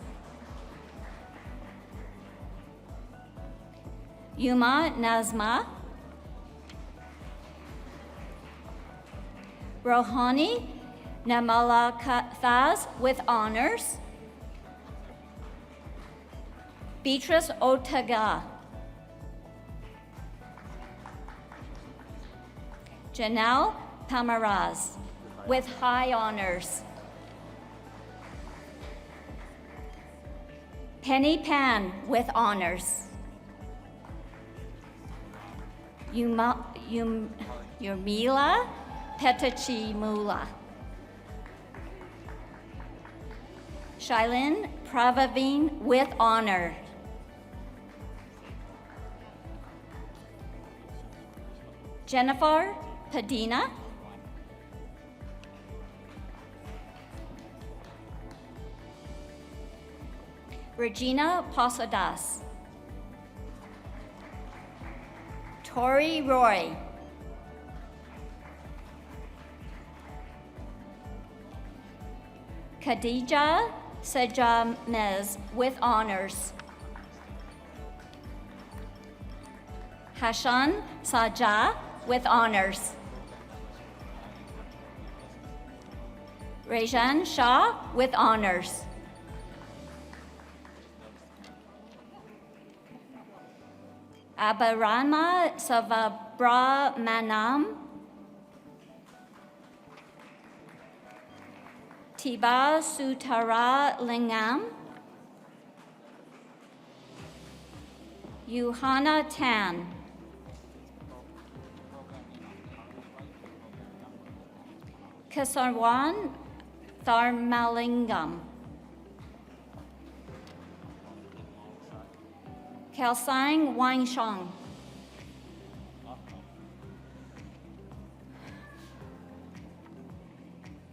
O: Yuma Nazma. Rohani Namalakaz with honors. Beatrice Otaga. Janelle Pamaraz with high honors. Penny Pan with honors. Yumila Petachi Mula. Shailin Pravavin with honor. Jennifer Padina. Regina Posadas. Tori Roy. Khadija Sajamez with honors. Hashan Sajah with honors. Rejan Shah with honors. Abarama Savabra Tiba Sutara Lingam. Yuhana Tan. Kasarwan Tharmalingam. Kelsang Wangshang.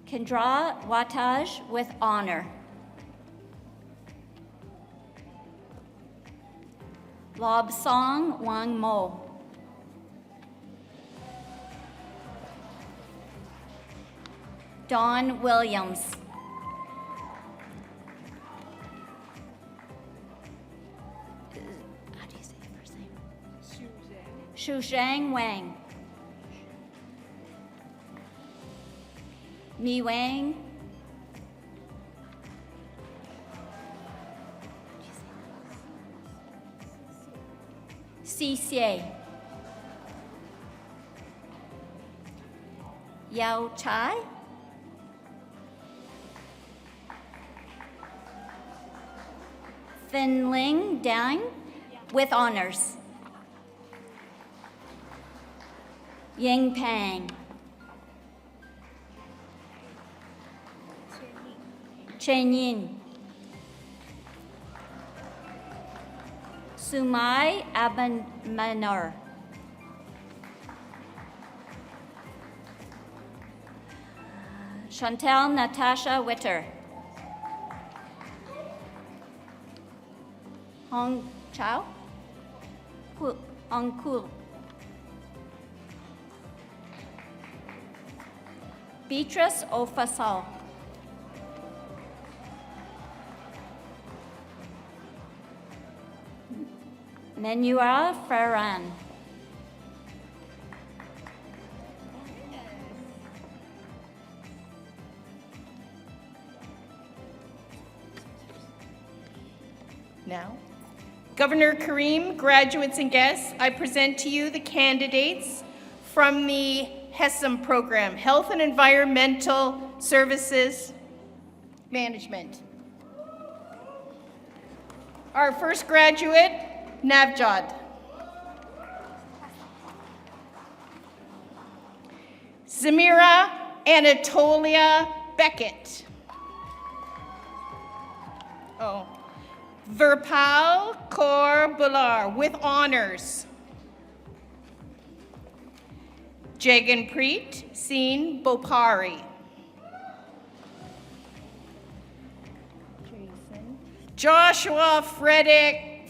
O: Kendra Wataj with honor. Lob Song Wang Mo. Dawn Williams. How do you say the first name? Shuzhang Wang. Mi Wang. CCA. Yao Chai. Thin Ling Dang with honors. Ying Pang. Chen Yin. Sumai Abanmanor. Chantel Natasha Witter. Hong Chao. Hong Kul. Beatrice Ofasal. Menua Ferran.
P: Now, Governor Karim, graduates and guests, I present to you the candidates from the HESM program, Health and Environmental Services Management. Our first graduate, Navjot. Zamira Anatolia Beckett. Oh. Virpal Kaur Bular with honors. Jaganpreet Singh Bopari. Joshua Frederick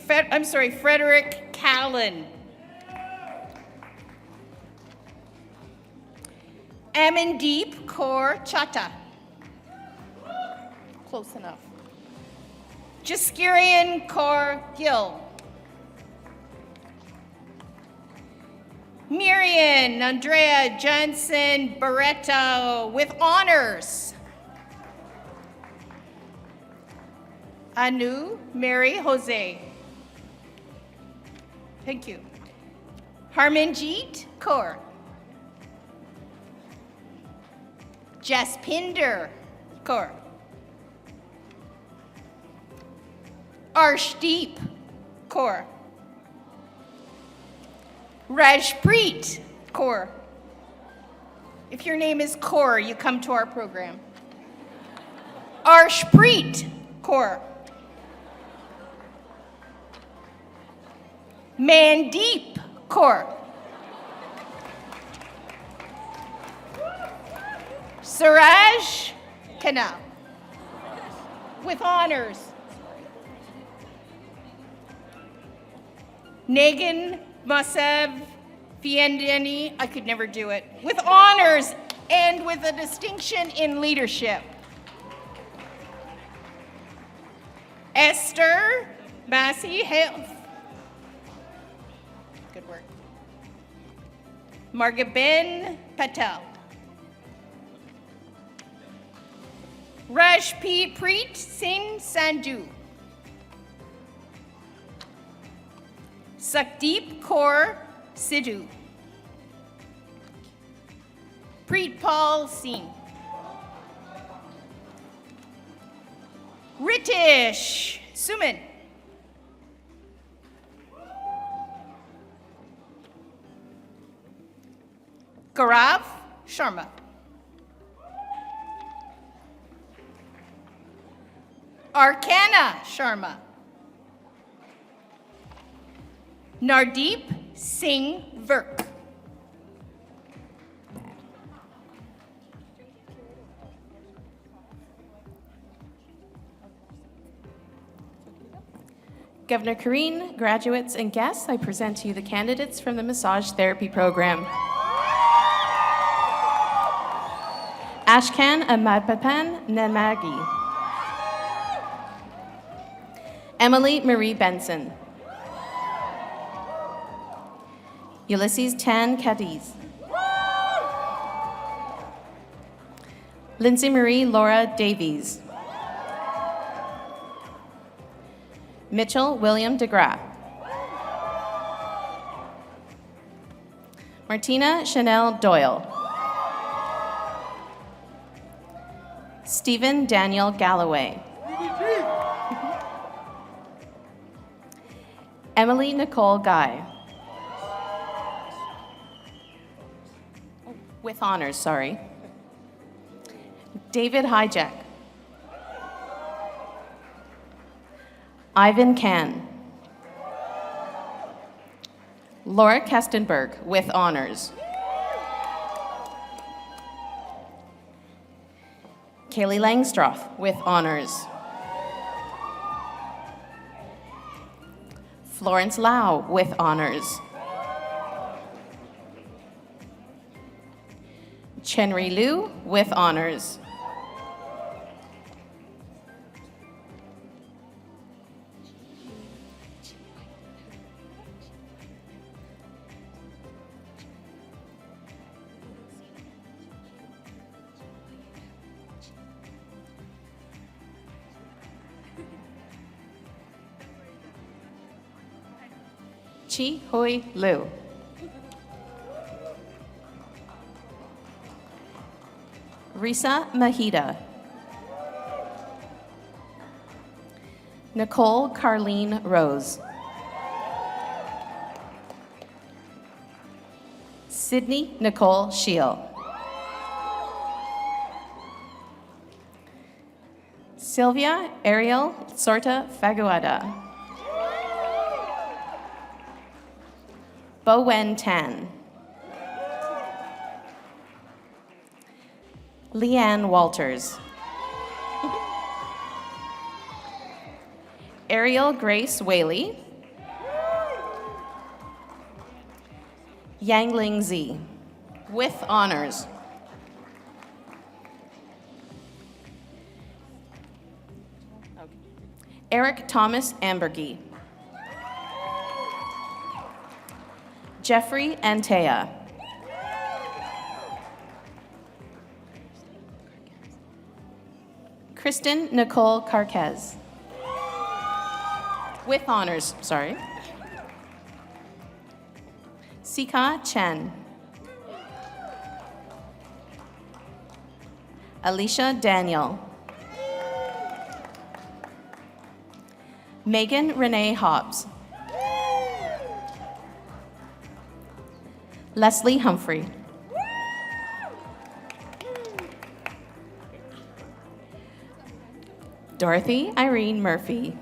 P: Callan. Amandeep Kaur Chatta. Close enough. Jaskirian Kaur Gill. Miriam Andrea Johnson Barreto with honors. Anu Mary Jose. Thank you. Harmanjeet Kaur. Jaspinder Kaur. Arshdeep Kaur. Rajpreet Kaur. If your name is Kaur, you come to our program. Arshpreet Kaur. Mandeep Kaur. Suraj Khanna with honors. Negan Masev Fiendeni, I could never do it, with honors and with a distinction in leadership. Esther Massey Health. Good work. Margaben Patel. Rajpreet Singh Sandhu. Sakdeep Kaur Sidhu. Preet Paul Singh. Ritish Suman. Gaurav Sharma. Arcana Sharma. Nardeep Singh Virk.
J: Governor Karine, graduates, and guests, I present to you the candidates from the massage therapy program. Ashkan Amadpapan Namagi. Emily Marie Benson. Ulysses Tan Cadiz. Lindsay Marie Laura Davies. Mitchell William DeGraff. Martina Chanel Doyle. Stephen Daniel Galloway. Emily Nicole Guy. With honors, sorry. David Hijack. Ivan Can. Laura Kestenberg, with honors. Kaylee Langstroth, with honors. Florence Lau, with honors. Chenri Liu, with honors. Chi Hui Liu. Risa Mahida. Nicole Carleen Rose. Sydney Nicole Scheel. Sylvia Ariel Sorta Faguada. Bowen Tan. Leanne Walters. Ariel Grace Whaley. Yangling Z. With honors. Eric Thomas Ambergy. Jeffrey Antea. Kristen Nicole Carquez. With honors, sorry. Sika Chen. Alicia Daniel. Megan Renee Hobbs. Leslie Humphrey. Dorothy Irene Murphy.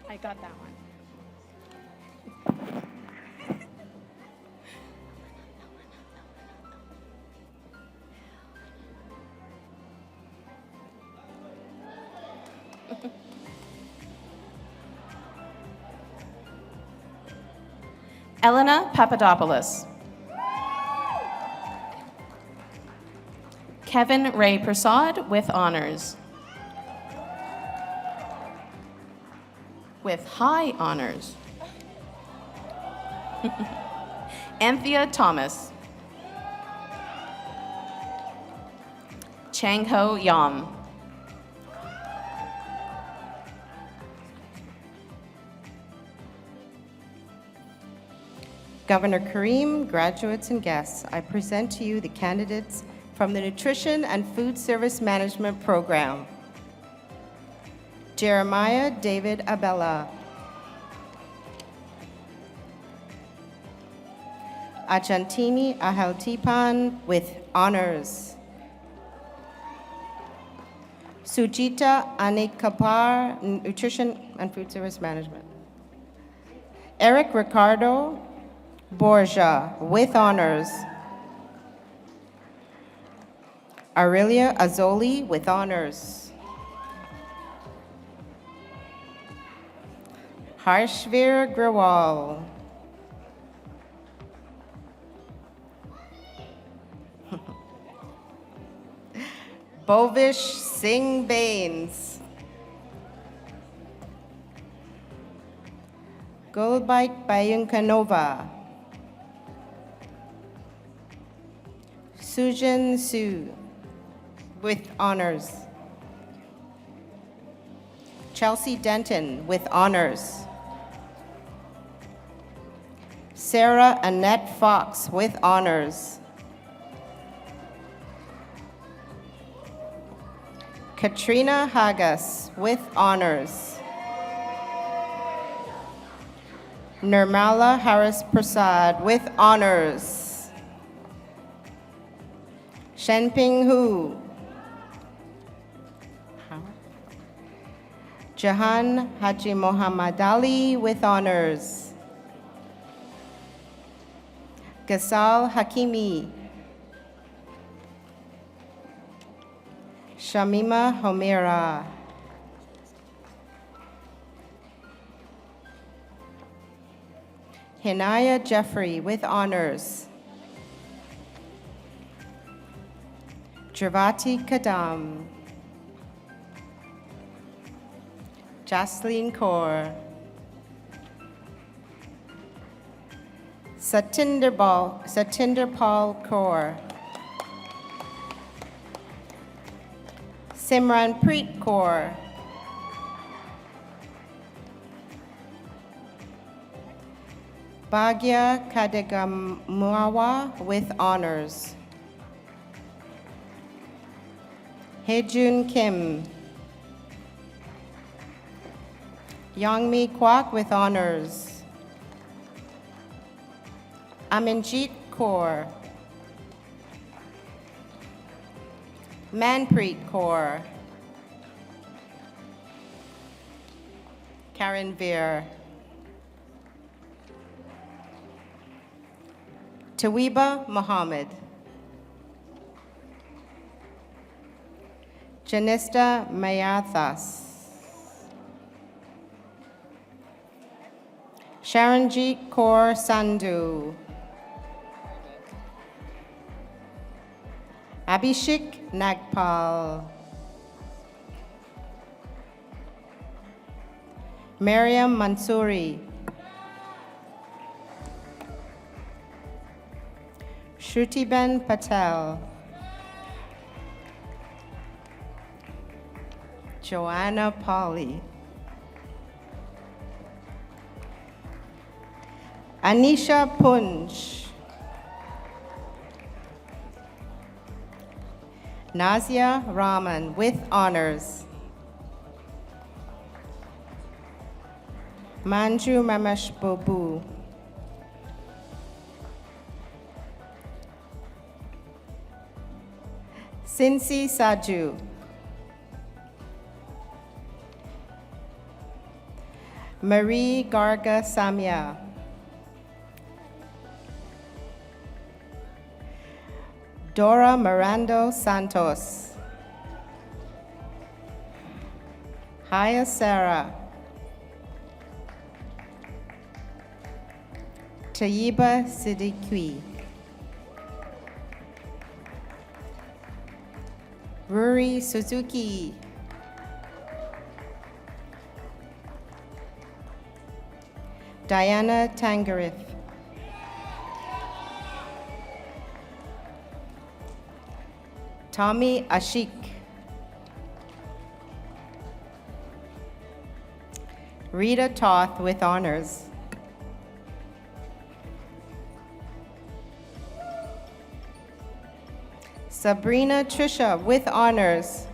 J: I got that one. Elena Papadopoulos. Kevin Ray Prasad with honors. With high honors. Anthea Thomas. Chang Ho Yam.
Q: Governor Kareem, graduates and guests, I present to you the candidates from the Nutrition and Food Service Management Program. Jeremiah David Abella. Achantini Ahaltipan with honors. Sujita Anikapar, Nutrition and Food Service Management. Eric Ricardo Borja with honors. Aurelia Azoli with honors. Harshvir Grawal. Bovish Singh Bains. Gulbite Bayunkanova. Sujan Su with honors. Chelsea Denton with honors. Sarah Annette Fox with honors. Katrina Hagas with honors. Nirmala Harris Prasad with honors. Shenping Hu. Jahan Haji Mohammad Ali with honors. Gasal Hakimi. Shamima Homera. Hinaya Jeffrey with honors. Javati Kadam. Jasleen Kaur. Satinder Paul Kaur. Simran Preet Kaur. Bhagya Kadegamuawa with honors. Hejun Kim. Youngmi Kwak with honors. Aminjit Kaur. Manpreet Kaur. Karen Veer. Tawiba Muhammad. Janista Mayathas. Sharanjit Kaur Sandhu. Abhishek Nagpal. Mariam Mansouri. Shrutiben Patel. Joanna Polly. Anisha Punj. Nazia Rahman with honors. Manju Mamesh Bobu. Sinsi Saju. Marie Garga Samya. Dora Mirando Santos. Haya Sarah. Tayiba Siddiqui. Ruri Suzuki. Diana Tangarith. Tommy Ashik. Rita Toth with honors. Sabrina Trisha with honors.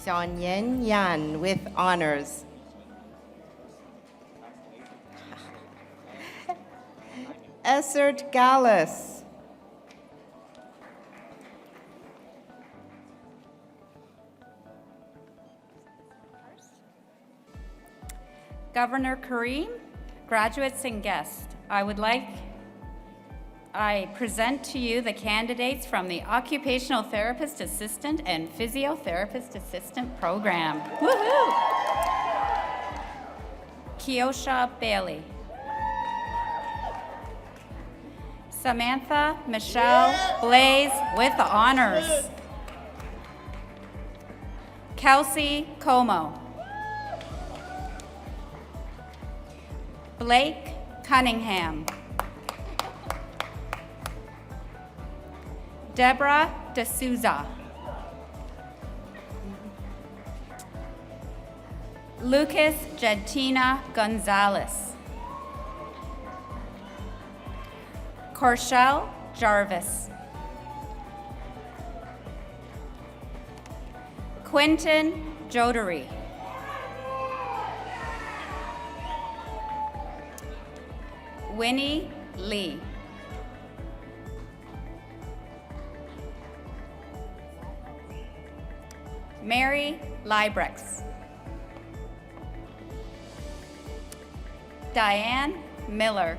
Q: Xianyan Yan with honors. Essert Gallus.
R: Governor Kareem, graduates and guests, I present to you the candidates from the Occupational Therapist Assistant and Physiotherapist Assistant program. Woohoo! Kiosha Bailey. Samantha Michelle Blaze with honors. Kelsey Como. Blake Cunningham. Deborah D'Souza. Lucas Gentina Gonzalez. Corshell Jarvis. Quentin Jodery. Winnie Lee. Mary Librex. Diane Miller.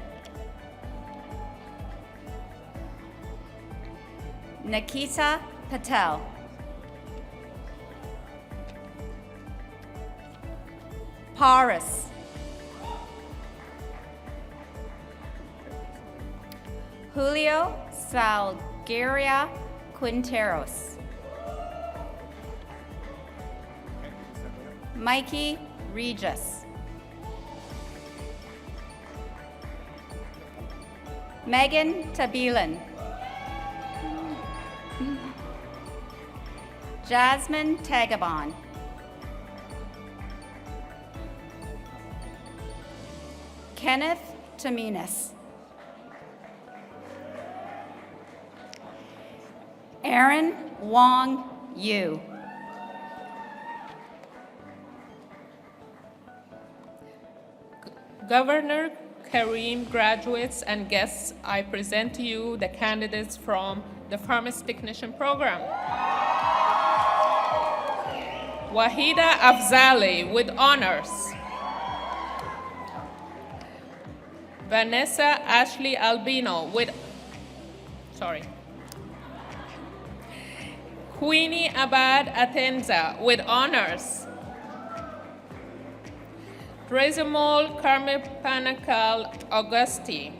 R: Nikita Patel. Paris. Julio Salgueria Quinteros. Mikey Regis. Megan Tabilan. Jasmine Tagabon. Kenneth Taminas. Aaron Wong Yu.
S: Governor Kareem, graduates and guests, I present to you the candidates from the Pharmacy Technician Program. Wahida Afzali with honors. Vanessa Ashley Albino with, Queenie Abad Atenza with honors. Drazamol Karmipanakal Augusti.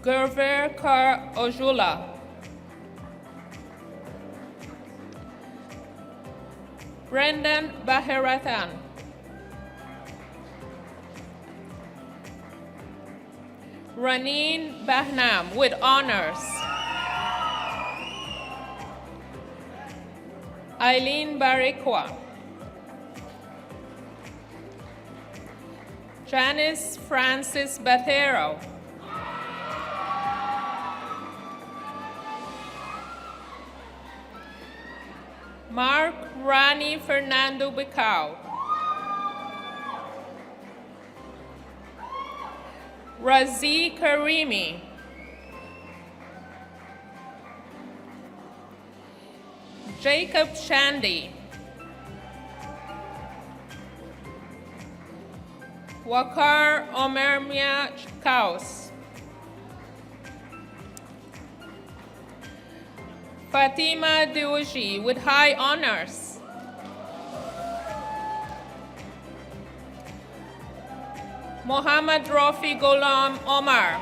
S: Gurver Kar Ojula. Brendan Baharathan. Raneen Bahnam with honors. Eileen Barikwa. Janice Francis Batero. Mark Rani Fernando Bicao. Razi Karimi. Jacob Shandy. Wakar Omermia Kaus. Fatima Diuji with high honors. Mohammad Rafi Ghulam Omar.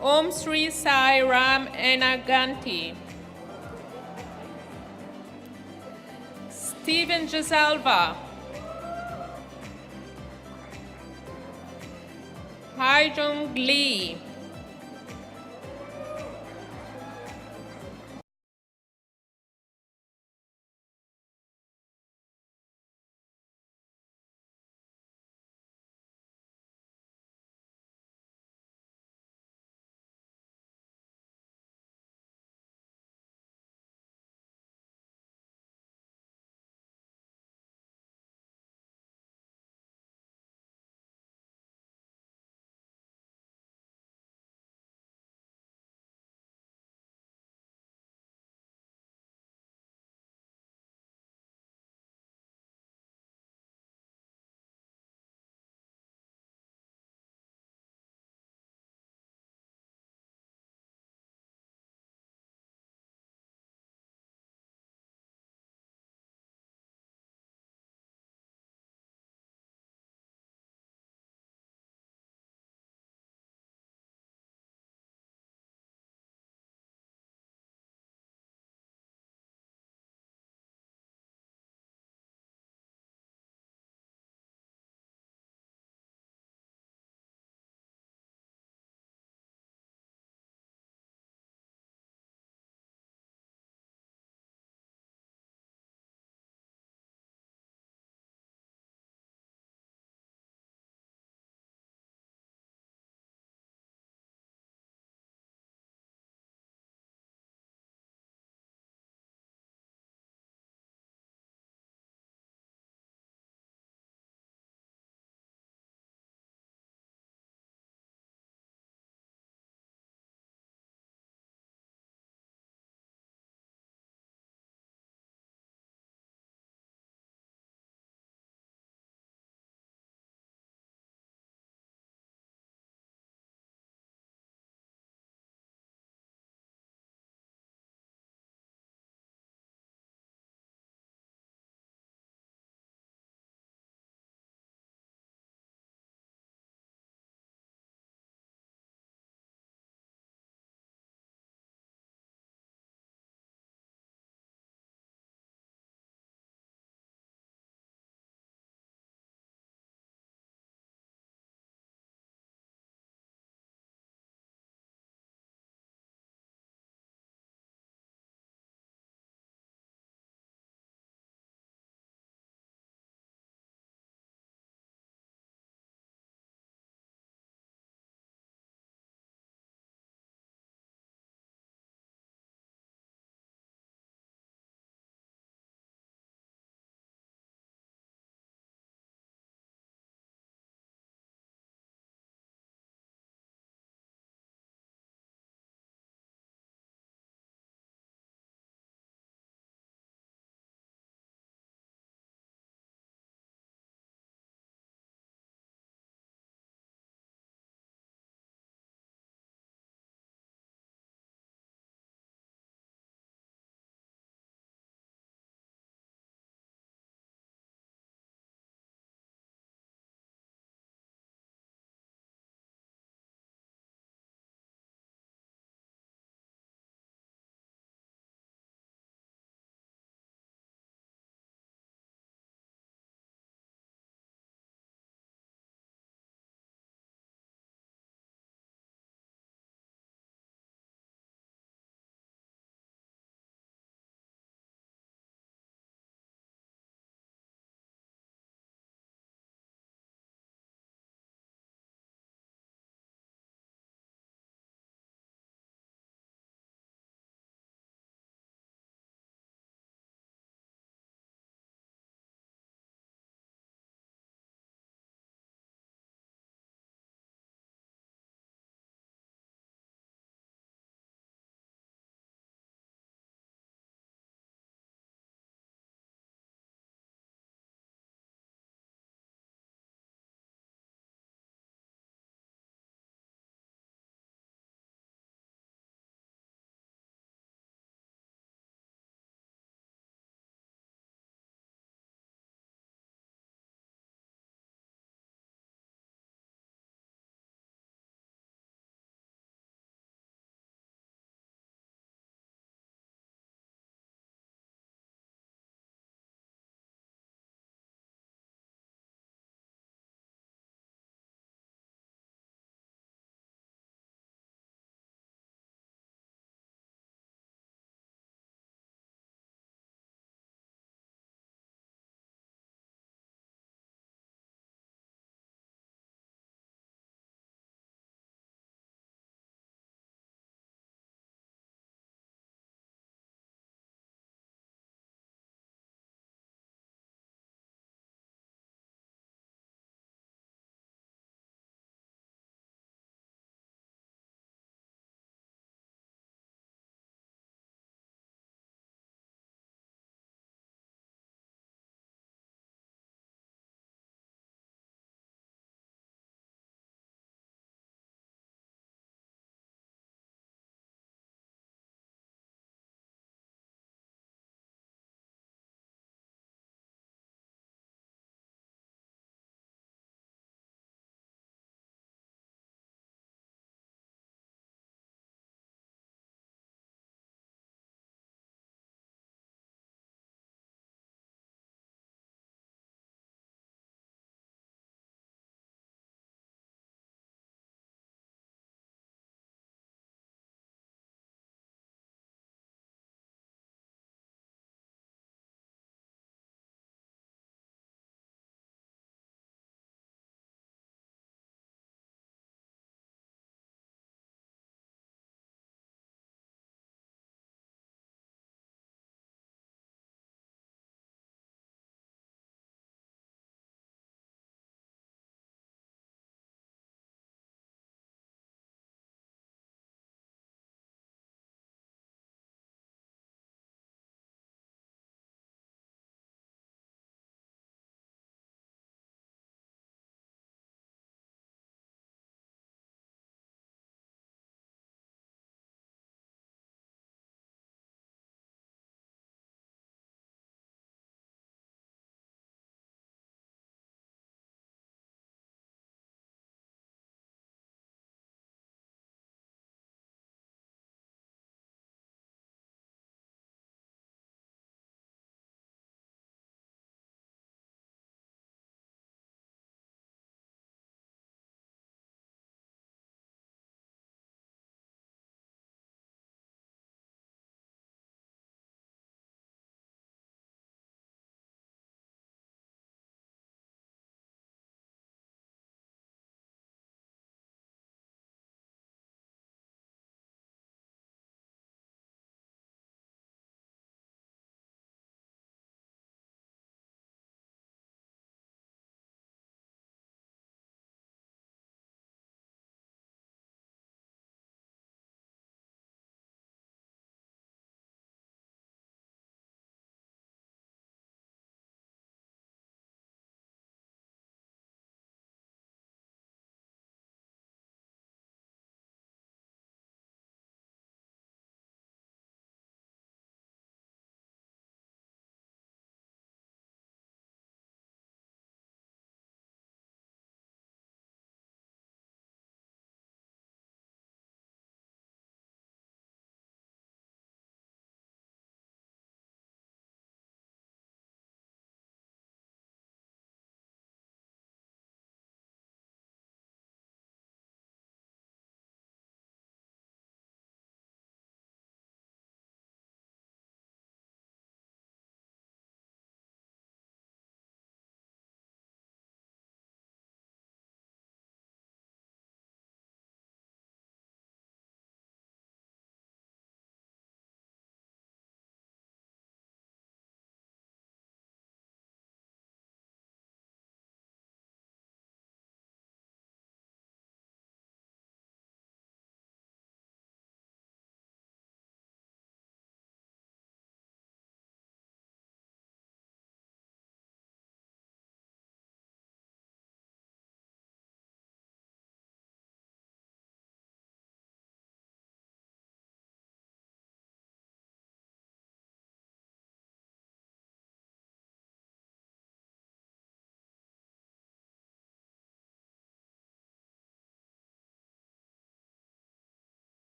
S: Om Sri Sai Ram Enaganti. Stephen Gisalva. Haijung Lee.